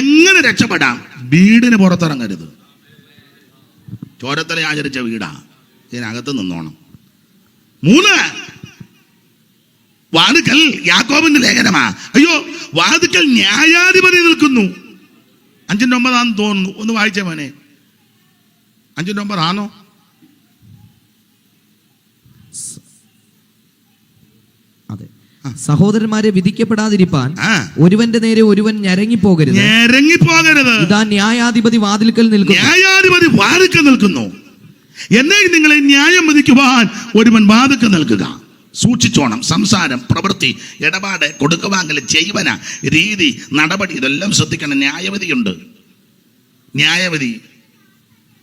എങ്ങനെ രക്ഷപ്പെടാം? വീടിന് പുറത്തിറങ്ങരുത്. ചോരത്തല ആചരിച്ച വീടാ, ഇതിനകത്ത് നിന്നോണം. മൂന്ന്, വാതുക്കൽ യാക്കോബിന്റെ ലേഖനമാ. അയ്യോ, വാതുക്കൽ ന്യായാധിപതി നിൽക്കുന്നു. 5:9 തോന്നുന്നു. ഒന്ന് വായിച്ചേ മോനെ. 5:9 ആണോ? അതെ. സഹോദരന്മാരെ വിധിക്കപ്പെടാതിരിപ്പാൻ ഒരുവന്റെ നേരെ ഒരുവൻ ഞരങ്ങിപ്പോകരുത്. ഇതാ ന്യായാധിപതി വാതിൽക്കൽ നിൽക്കുന്നു. ന്യായാധിപതി വാതിൽക്കൽ നിൽക്കുന്നു. എന്നെ നിങ്ങളെ ന്യായം വിധിക്കുവാൻ ഒരുവൻ വാതിൽക്കൽ നിൽക്കുക. സൂക്ഷിച്ചോണം. സംസാരം, പ്രവൃത്തി, ഇടപാട്, കൊടുക്കുവാങ്ങൽ, ചെയ്വന, രീതി, നടപടി, ഇതെല്ലാം ശ്രദ്ധിക്കണം. ന്യായവിധിയുണ്ട്. ന്യായവിധി.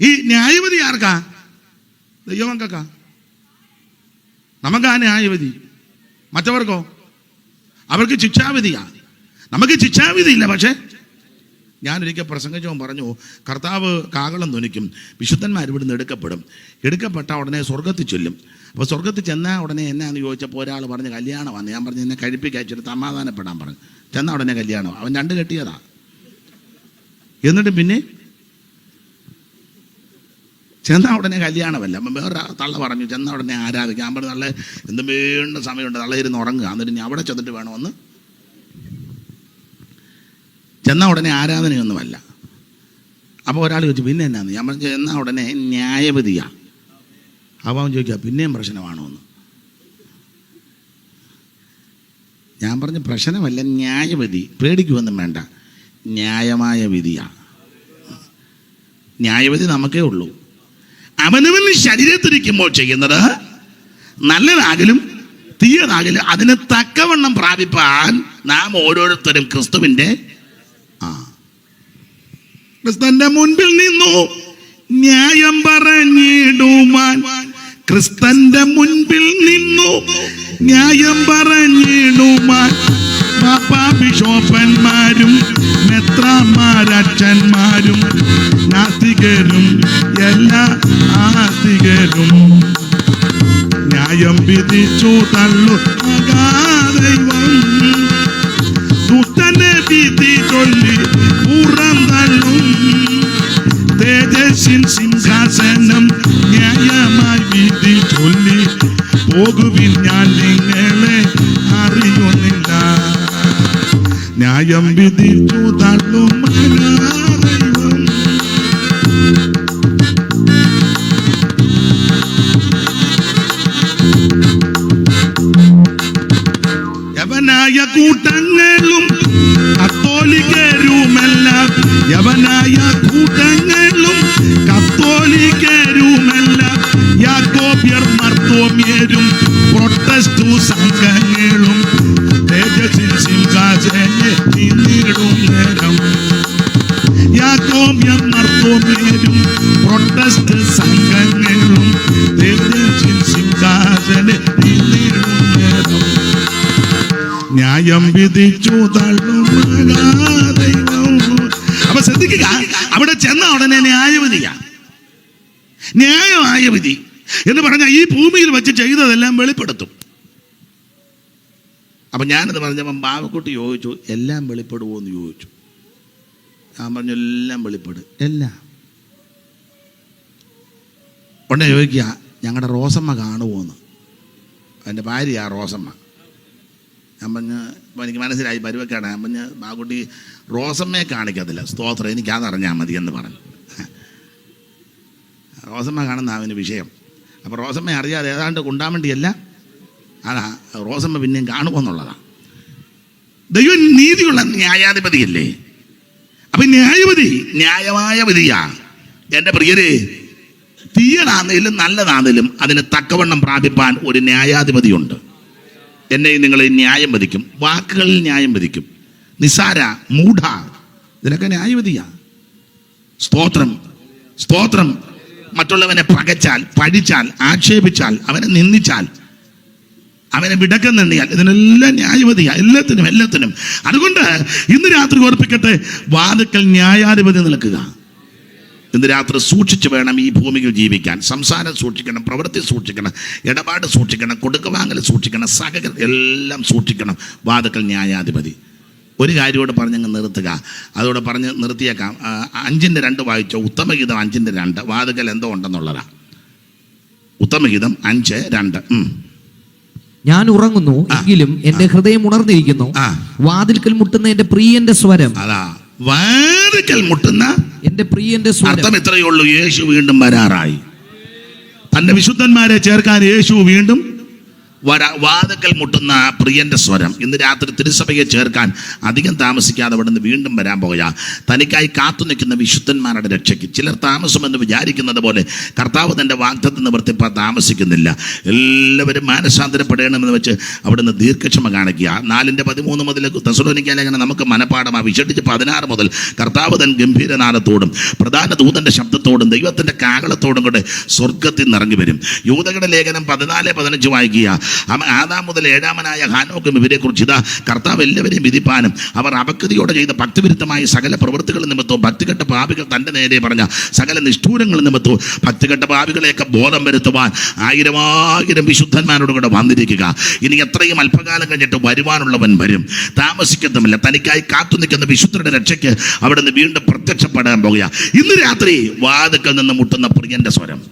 ഈ ന്യായവിധി ആർക്കാ? ദൈവമക്കൾക്കാ. നമുക്കാ ന്യായവിധി. മറ്റവർക്കോ? അവർക്ക് ശിക്ഷാവിധിയാ. നമുക്ക് ശിക്ഷാവിധി ഇല്ല. പക്ഷേ ഞാനൊരിക്കൽ പ്രസംഗിച്ചവൻ പറഞ്ഞു, കർത്താവ് കാഹളം ധ്വനിക്കും, വിശുദ്ധന്മാർ ഇവിടുന്ന് എടുക്കപ്പെട്ട ഉടനെ സ്വർഗത്തിൽ ചൊല്ലും. അപ്പോൾ സ്വർഗത്തിൽ ചെന്നാൽ ഉടനെ എന്നാന്ന് ചോദിച്ചപ്പോൾ ഒരാൾ പറഞ്ഞ് കല്യാണമാണ്. ഞാൻ പറഞ്ഞു എന്നെ കഴിപ്പിക്കയച്ചിട്ട് സമാധാനപ്പെടാൻ പറഞ്ഞു. ചെന്നാൽ ഉടനെ കല്യാണം. അവൻ 2 കെട്ടിയതാ. എന്നിട്ട് പിന്നെ ചെന്നാൽ ഉടനെ കല്യാണമല്ല. അപ്പം വേറെ തള്ള പറഞ്ഞു ചെന്നാൽ ഉടനെ ആരാധിക്കാം. ഞാൻ പറഞ്ഞു നല്ല എന്തും വേണ്ട സമയമുണ്ട്, തള്ള ഇരുന്ന് ഉറങ്ങുക. എന്നിട്ട് ഇനി അവിടെ ചെന്നിട്ട് വേണമെന്ന്. ചെന്നാൽ ഉടനെ ആരാധനയൊന്നുമല്ല. അപ്പോൾ ഒരാൾ ചോദിച്ചു പിന്നെ എന്നാന്ന്. ഞാൻ പറഞ്ഞു ചെന്നാൽ ഉടനെ ന്യായവിധിയാണ്. അപ്പോൾ അവൻ ചോദിക്കുക പിന്നെയും പ്രശ്നമാണോ എന്ന്. ഞാൻ പറഞ്ഞു പ്രശ്നമല്ല, ന്യായവിധി. പേടിക്കുമൊന്നും വേണ്ട, ന്യായമായ വിധിയാണ്. ന്യായവിധി നമുക്കേ ഉള്ളൂ. അവനവന് ശരീരത്തിരിക്കുമ്പോൾ ചെയ്യുന്നത് നല്ലതാകലും തീയതാകലും അതിന് തക്കവണ്ണം പ്രാപിപ്പാൻ നാം ഓരോരുത്തരും ക്രിസ്തുവിന്റെ മുൻപിൽ നിന്നു ന്യായം പറഞ്ഞിടുവാൻ. ക്രിസ്തന്റെ മുൻപിൽ നിന്നു ന്യായം പറഞ്ഞിടുവാൻ ബിഷോപ്പന്മാരും മെത്രാന്മാരച്ഛന്മാരും നാസ്തികരും എല്ലാ ആസ്തികരും ന്യായം വിധിച്ചു തള്ളു ദൈവം. ദുഷ്ടനെ വിധി ചൊല്ലി പുറം തള്ളും. തേജസ്സിൻ സിംഹാസനം ന്യായമായി വിധി ചൊല്ലി പോകുവിൻ, ഞാൻ നിങ്ങളെ അറിയുന്നില്ല. ന്യായം വിധിച്ചു തള്ളും ദൈവം. യവനായ കൂട്ടങ്ങളും കത്തോലിക്കരുമെല്ലാം, യവനായ കൂട്ടങ്ങളും കത്തോലിക്കരുമെല്ലാം, യാക്കോബ്യർ മർത്തോമ്യരും പ്രൊട്ടസ്റ്റു സംഘങ്ങളും തേജസ്സിൻ സിംഹാസനെ നിന്നിടും നേരം. യാക്കോബ്യർ മർത്തോമ്യരും പ്രൊട്ടസ്റ്റ് സംഘങ്ങളും തേജസ്സിൻ സിംഹാസനെ നിന്നിടും നേരം. ന്യായം വിധിച്ചു തള്ളും ദൈവം. അപ്പൊ ശ്രദ്ധിക്കുക, അവിടെ ചെന്ന ഉടനെ ന്യായവിധിയാ. ന്യായമായ വിധി എന്ന് പറഞ്ഞാൽ ഈ ഭൂമിയിൽ വെച്ച് ചെയ്തതെല്ലാം വെളിപ്പെടുത്തും. അപ്പൊ ഞാനത് പറഞ്ഞപ്പം ബാവക്കുട്ടി ചോദിച്ചു എല്ലാം വെളിപ്പെടുമോ എന്ന് ചോദിച്ചു. ഞാൻ പറഞ്ഞു എല്ലാം വെളിപ്പെടും. എല്ലാം ഉടനെ ചോദിക്കുക ഞങ്ങളുടെ റോസമ്മ കാണുമോ എന്ന്. എൻ്റെ ഭാര്യ റോസമ്മ. ഞാൻ പറഞ്ഞ് ഇപ്പം എനിക്ക് മനസ്സിലായി പരുവക്കാണ്. ഞാൻ പറഞ്ഞ് ബാക്കുട്ടി റോസമ്മയെ കാണിക്കത്തില്ല, സ്തോത്രം, എനിക്കതറിഞ്ഞാൽ മതി എന്ന് പറഞ്ഞു. റോസമ്മ കാണുന്ന അവന് വിഷയം. അപ്പോൾ റോസമ്മ അറിയാതെ ഏതാണ്ട് കുണ്ടാമണ്ടിയല്ല, അതാ റോസമ്മ പിന്നെയും കാണുമെന്നുള്ളതാണ്. ദൈവം നീതിയുള്ള ന്യായാധിപതിയല്ലേ. അപ്പം ന്യായവിധി ന്യായമായ വിധിയാ. എൻ്റെ പ്രിയരെ, തീയതാണെങ്കിലും നല്ലതാണെങ്കിലും അതിന് തക്കവണ്ണം പ്രാപിപ്പാൻ ഒരു ന്യായാധിപതിയുണ്ട്. എന്നെയും നിങ്ങളെ ന്യായം വിധിക്കും. വാക്കുകളിൽ ന്യായം വിധിക്കും. നിസാര, മൂഢ, ഇതിനൊക്കെ ന്യായവിധിയാ. സ്തോത്രം, സ്തോത്രം. മറ്റുള്ളവനെ പകച്ചാൽ, പഴിച്ചാൽ, ആക്ഷേപിച്ചാൽ, അവനെ നിന്ദിച്ചാൽ, അവനെ വിടക്കം തണ്ണിയാൽ, ഇതിനെല്ലാം ന്യായവിധിയാ. എല്ലാത്തിനും. അതുകൊണ്ട് ഇന്ന് രാത്രി ഓർപ്പിക്കട്ടെ, വാതിക്കൽ ന്യായാധിപതി നിൽക്കുക. ഇന്ന് രാത്രി സൂക്ഷിച്ച് വേണം ഈ ഭൂമിയിൽ ജീവിക്കാൻ. സംസാരം സൂക്ഷിക്കണം, പ്രവൃത്തി സൂക്ഷിക്കണം, ഇടപാട് സൂക്ഷിക്കണം, കൊടുക്കവാങ്ങൽ സൂക്ഷിക്കണം, സഹകരണം എല്ലാം സൂക്ഷിക്കണം. വാതിക്കൽ ന്യായാധിപതി. ഒരു കാര്യമോട് പറഞ്ഞങ്ങ് നിർത്തുക. അതോടെ പറഞ്ഞ് നിർത്തിയേക്കാം. 5:2 വായിച്ചോ. ഉത്തമഗീതം 5:2. വാതിക്കൽ എന്തോ ഉണ്ടെന്നുള്ളതാ. ഉത്തമഗീതം 5:2. ഞാൻ ഉറങ്ങുന്നു, എങ്കിലും എന്റെ ഹൃദയം ഉണർന്നിരിക്കുന്നു. വാതിൽക്കൽ മുട്ടുന്ന എന്റെ പ്രിയന്റെ സ്വരം. അതാ, വാതിൽക്കൽ മുട്ടുന്ന എന്റെ പ്രിയന്റെ സ്വരം. അർത്ഥം ഇത്രയേ ഉള്ളൂ. യേശു വീണ്ടും വരാറായി. തന്റെ വിശുദ്ധന്മാരെ ചേർക്കാൻ യേശു വീണ്ടും വാതിൽക്കൽ മുട്ടുന്ന പ്രിയന്റെ സ്വരം. ഇന്ന് രാത്രി തിരുസഭയെ ചേർക്കാൻ അധികം താമസിക്കാതെ അവിടെ നിന്ന് വീണ്ടും വരാൻ പോകുക. തനിക്കായി കാത്തു നിൽക്കുന്ന വിശുദ്ധന്മാരുടെ രക്ഷയ്ക്ക്. ചിലർ താമസമെന്ന് വിചാരിക്കുന്നത് പോലെ കർത്താവ് തന്റെ വാഗ്ദത്തം നിവർത്തിപ്പാൻ താമസിക്കുന്നില്ല. എല്ലാവരും മാനസാന്തരപ്പെടണമെന്ന് വെച്ച് അവിടുന്ന് ദീർഘക്ഷമ കാണിക്കുക. 4:13 മുതൽ തെസ്സലോനിക്ക ലേഖനം നമുക്ക് മനപ്പാഠമാ. വിശേഷിച്ച് 16 മുതൽ കർത്താവ് തൻ ഗംഭീരനാദത്തോടും പ്രധാന ദൂതന്റെ ശബ്ദത്തോടും ദൈവത്തിന്റെ കാഹളത്തോടും കൂടെ സ്വർഗത്തിൽ നിറങ്ങി വരും. യൂദകളുടെ ലേഖനം 14:15 വായിക്കുക. ആദാം മുതൽ 7-ാമനായ ഹാനോക്കും ഇവരെ കുറിച്ച് ഇതാ കർത്താവ് എല്ലാവരെയും വിധിപ്പാനും അവർ അപക്വതയോടെ ചെയ്ത ഭക്തിവിരുദ്ധമായ സകല പ്രവൃത്തികൾ നിമിത്തവും ഭക്തികെട്ട പാപികൾ തന്റെ നേരെ പറഞ്ഞ സകല നിഷ്ഠൂരങ്ങൾ നിമിത്തവും ഭക്തികെട്ട പാപികളെയൊക്കെ ബോധം വരുത്തുവാൻ 1000 വിശുദ്ധന്മാരോട് കൂടെ വന്നിരിക്കുക. ഇനി എത്രയും അല്പകാലം കഴിഞ്ഞിട്ട് വരുവാനുള്ളവൻ വരും, താമസിക്കുന്നുമില്ല. തനിക്കായി കാത്തു നിൽക്കുന്ന വിശുദ്ധരുടെ രക്ഷയ്ക്ക് അവിടെ നിന്ന് വീണ്ടും പ്രത്യക്ഷപ്പെടാൻ പോകുക. ഇന്ന് രാത്രി വാതിൽക്കൽ നിന്ന് മുട്ടുന്ന പ്രിയന്റെ സ്വരം.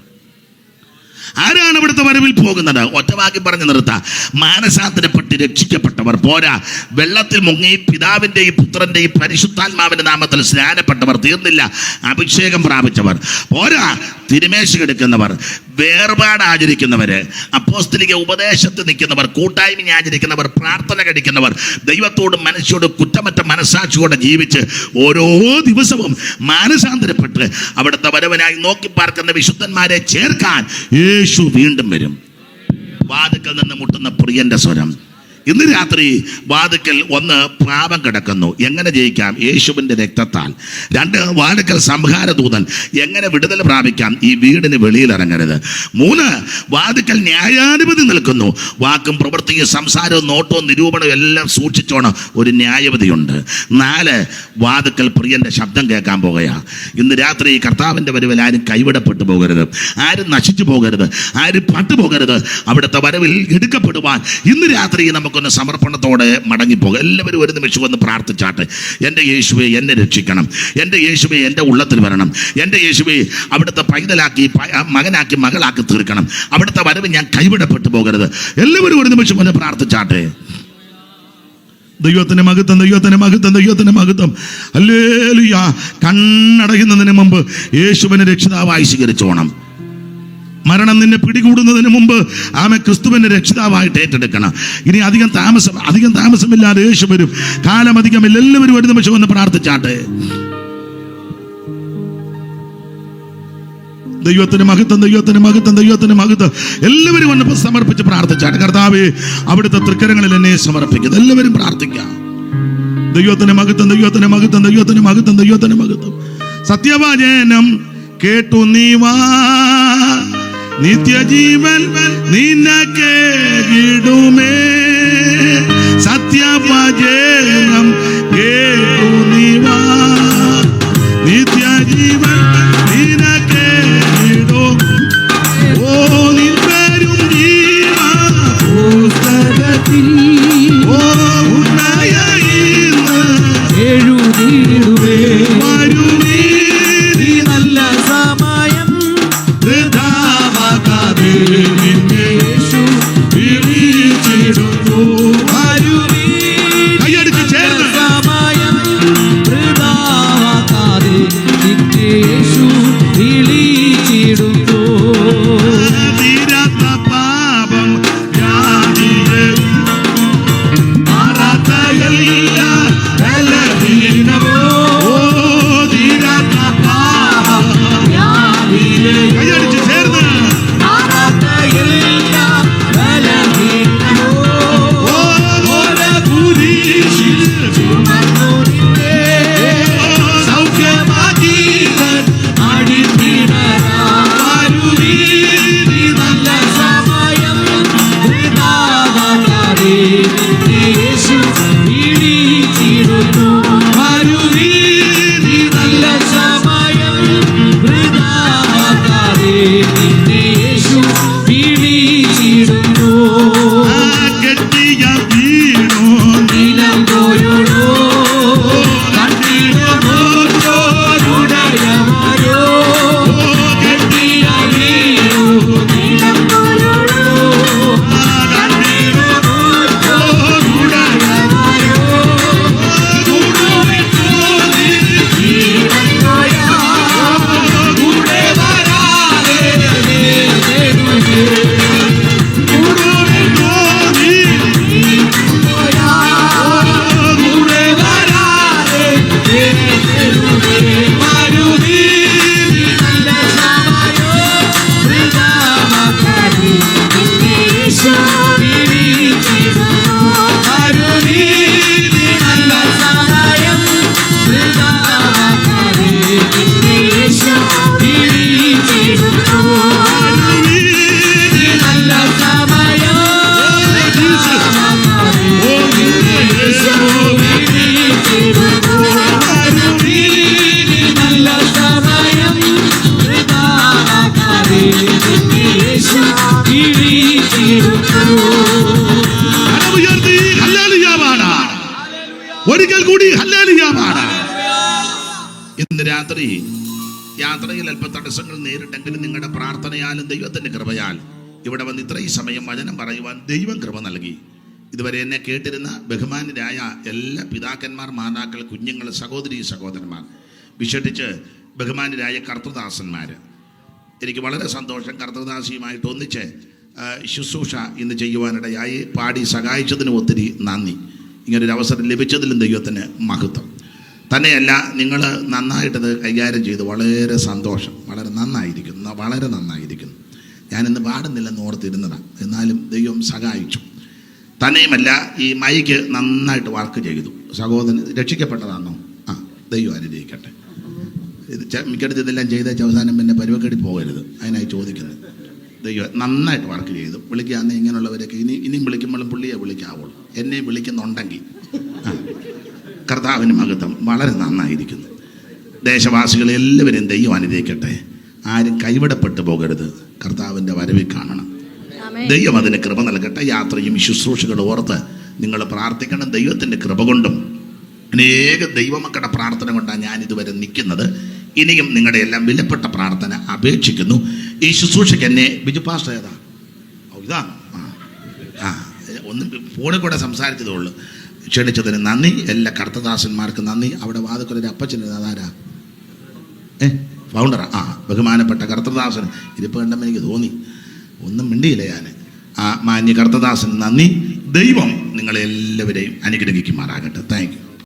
ആരാണ് ഇവിടുത്തെ വരവിൽ പോകുന്നത്? ഒറ്റവാക്കി പറഞ്ഞു നിർത്താം. മാനസാന്തരപ്പെട്ട് രക്ഷിക്കപ്പെട്ടവർ പോരാ, വെള്ളത്തിൽ മുങ്ങി പിതാവിൻ്റെയും പുത്രൻ്റെയും പരിശുദ്ധാത്മാവിൻ്റെ നാമത്തിൽ സ്നാനപ്പെട്ടവർ തീർന്നില്ല, അഭിഷേകം പ്രാപിച്ചവർ പോരാ, തിരുമേശ എടുക്കുന്നവർ, വേർപാട് ആചരിക്കുന്നവര്, അപ്പോസ്തലിക ഉപദേശത്തിൽ നിൽക്കുന്നവർ, കൂട്ടായ്മ ആചരിക്കുന്നവർ, പ്രാർത്ഥന കഴിക്കുന്നവർ, ദൈവത്തോടും മനുഷ്യരോടും കുറ്റമറ്റ മനസ്സാക്ഷിയോടെ ജീവിച്ച് ഓരോ ദിവസവും മാനസാന്തരപ്പെട്ട് അവിടുത്തെ വരവനായി നോക്കി പാർക്കുന്ന വിശുദ്ധന്മാരെ ചേർക്കാൻ യേശു വീണ്ടും വരും. വാതിൽക്കൽ നിന്ന് മുട്ടുന്ന പ്രിയന്റെ സ്വരം. ഇന്ന് രാത്രി വാതിൽക്കൽ ഒന്ന് പാപം കിടക്കുന്നു. എങ്ങനെ ജയിക്കാം? യേശുവിൻ്റെ രക്തത്താൽ. 2 വാതിൽക്കൽ സംഹാരദൂതൻ. എങ്ങനെ വിടുതൽ പ്രാപിക്കാം? ഈ വീടിന് വെളിയിൽ ഇറങ്ങരുത്. 3 വാതിൽക്കൽ ന്യായാധിപതി നിൽക്കുന്നു. വാക്കും പ്രവൃത്തിയും സംസാരവും നോട്ടവും നിരൂപണവും എല്ലാം സൂക്ഷിച്ചോണം ഒരു ന്യായവിധിയുണ്ട്. 4 വാതിൽക്കൽ പ്രിയന്റെ ശബ്ദം കേൾക്കാൻ പോകുകയാ. ഇന്ന് രാത്രി ഈ കർത്താവിൻ്റെ വരവിൽ ആരും കൈവിടപ്പെട്ടു പോകരുത്, ആരും നശിച്ചു പോകരുത്, ആരും പട്ടുപോകരുത്. അവിടുത്തെ വരവിൽ എടുക്കപ്പെടുവാൻ ഇന്ന് രാത്രി നമുക്ക് സമർപ്പണത്തോടെ മടങ്ങിപ്പോകുക. എല്ലാവരും ഒരു നിമിഷം ഒന്ന് പ്രാർത്ഥിച്ചാട്ടെ. എൻ്റെ യേശുവേ എന്നെ രക്ഷിക്കണം, എൻ്റെ യേശുവേ എൻ്റെ ഉള്ളത്തിൽ വരണം, എൻ്റെ യേശുവേ അവിടുത്തെ പൈതലാക്കി മകനാക്കി മകളാക്കി തീർക്കണം. അവിടുത്തെ വരവ് ഞാൻ കൈവിടപ്പെട്ടു പോകരുത്. എല്ലാവരും ഒരു നിമിഷം ഒന്ന് പ്രാർത്ഥിച്ചാട്ടെ. ദൈവത്തിന് മഹത്വം, ദൈവത്തിന് മഹത്വം, ദൈവത്തിന് മഹത്വം. ഹല്ലേലൂയ. കണ്ണടയുന്നതിന് മുമ്പ് യേശുവിനെ രക്ഷിതാവായി സ്വീകരിച്ചോണം. മരണം നിന്നെ പിടികൂടുന്നതിന് മുമ്പ് ആമേ ക്രിസ്തുവിന്റെ രക്ഷിതാവായിട്ട് ഏറ്റെടുക്കണം. ഇനി അധികം താമസമില്ലാതെ യേശു വരും. കാലം അധികമില്ല. എല്ലാവരും ഒരു നിമിഷം ഒന്ന് പ്രാർത്ഥിച്ചാട്ടെ. ദൈവത്തിന് മഹത്വം, ദൈവത്തിന് മഹത്വം, ദൈവത്തിന് മഹത്വം. എല്ലാവരും ഒന്ന് സമർപ്പിച്ച് പ്രാർത്ഥിച്ചാട്ടെ. കർത്താവേ അവിടുത്തെ തൃക്കരങ്ങളിൽ എന്നെ സമർപ്പിക്കുന്നു. എല്ലാവരും പ്രാർത്ഥിക്കാം. ദൈവത്തിന് മഹത്വം, ദൈവത്തിന് മഹത്വം, ദൈവത്തിന് മഹത്വം, ദൈവത്തിന് മഹത്വം. സത്യവചനം കേട്ടു നീ വാ, നിത്യജീവൻ നിനക്ക് കിടുമേ. സത്യവചനം കേട്ടു നീ വാ, നിത്യജീവൻ നിനക്ക് കിടും. ഓ നിൻ പേരും ജീവ പുസ്തകത്തിൽ എഴുതിയിടുവേ. വരുവീ നല്ല സമയം വൃഥാവാക്കാതെ നിന്നെ യേശു വിളിച്ചിടുന്നു. വരുവീ കൈയടിച്ച് ചേർന്ന് ഒരിക്കൽ കൂടി ഹല്ലേലൂയ പാടാം. ഇന്ന് രാത്രി യാത്രയിൽ അല്പ തടസ്സങ്ങൾ നേരിട്ടെങ്കിലും നിങ്ങളുടെ പ്രാർത്ഥനയാലും ദൈവത്തിന്റെ കൃപയാൽ ഇവിടെ വന്ന് ഇത്രയും സമയം വചനം പറയുവാൻ ദൈവം കൃപ നൽകി. ഇതുവരെ എന്നെ കേട്ടിരുന്ന ബഹുമാനരായ എല്ലാ പിതാക്കന്മാർ, മാതാക്കൾ, കുഞ്ഞുങ്ങൾ, സഹോദരി സഹോദരന്മാർ, വിശേഷിച്ച് ബഹുമാനരായ കർത്തൃദാസന്മാർ, എനിക്ക് വളരെ സന്തോഷം. കർത്തൃദാസിയുമായിട്ട് ഒന്നിച്ച് ശുശ്രൂഷ ഇന്ന് ചെയ്യുവാനിടയായി. പാടി സഹായിച്ചതിന് ഒത്തിരി നന്ദി. ഇങ്ങനൊരു അവസരം ലഭിച്ചതിലും ദൈവത്തിന് മഹത്വം. തന്നെയല്ല, നിങ്ങൾ നന്നായിട്ടത് കൈകാര്യം ചെയ്ത് വളരെ സന്തോഷം. വളരെ നന്നായിരിക്കുന്നു. ഞാനിന്ന് പാടുന്നില്ലെന്ന് ഓർത്തിരുന്നതാണ്, എന്നാലും ദൈവം സഹായിച്ചു. തന്നെയുമല്ല, ഈ മൈക്ക് നന്നായിട്ട് വർക്ക് ചെയ്തു. സഹോദരൻ രക്ഷിക്കപ്പെട്ടതാണോ? ദൈവം അനുഗ്രഹിക്കട്ടെ. ഇത് മിക്കടുത്ത് ഇതെല്ലാം ചെയ്ത അവസാനം പിന്നെ പരുവക്കേടി പോകരുത്, അതിനായി ചോദിക്കുന്നത്. ദൈവം നന്നായിട്ട് വർക്ക് ചെയ്തു. വിളിക്കുകയാണെങ്കിൽ ഇങ്ങനെയുള്ളവരൊക്കെ ഇനിയും വിളിക്കുമ്പോഴും പുള്ളിയെ വിളിക്കാവുള്ളൂ. എന്നെ വിളിക്കുന്നുണ്ടെങ്കിൽ കർത്താവിന് മഹത്വം. വളരെ നന്നായിരിക്കുന്നു. ദേശവാസികൾ എല്ലാവരും ദൈവം അനുഗ്രഹിക്കട്ടെ. ആരും കൈവിടപ്പെട്ടു പോകരുത്. കർത്താവിൻ്റെ വരവിൽ കാണണം. ദൈവം അതിന് കൃപ നൽകട്ടെ. യാത്രയും ശുശ്രൂഷകളും ഓർത്ത് നിങ്ങൾ പ്രാർത്ഥിക്കണം. ദൈവത്തിൻ്റെ കൃപ കൊണ്ടും അനേക ദൈവമക്കളുടെ പ്രാർത്ഥന കൊണ്ടാണ് ഞാൻ ഇതുവരെ നിൽക്കുന്നത്. ഇനിയും നിങ്ങളുടെ എല്ലാം വിലപ്പെട്ട പ്രാർത്ഥന അപേക്ഷിക്കുന്നു. ഈ ശുശ്രൂഷയ്ക്ക് എന്നെ ബിജു പാസ്റ്റർ ഏതാ? ഇതാണ്. ഒന്നും ഫോണിൽ കൂടെ സംസാരിച്ചതേ ഉള്ളൂ. ക്ഷണിച്ചതിന് നന്ദി. എല്ലാ കർത്തദാസന്മാർക്കും നന്ദി. അവിടെ വാതുക്കൊരു അപ്പച്ചന് അതാരാ? ഫൗണ്ടറാ? ബഹുമാനപ്പെട്ട കർത്തദാസൻ. ഇതിപ്പോൾ കണ്ടപ്പോൾ എനിക്ക് തോന്നി, ഒന്നും മിണ്ടിയില്ല ഞാൻ. മാന്യ കർത്തദാസന് നന്ദി. ദൈവം നിങ്ങളെല്ലാവരെയും അനുഗ്രഹിക്കുമാറാകട്ടെ. Thank you.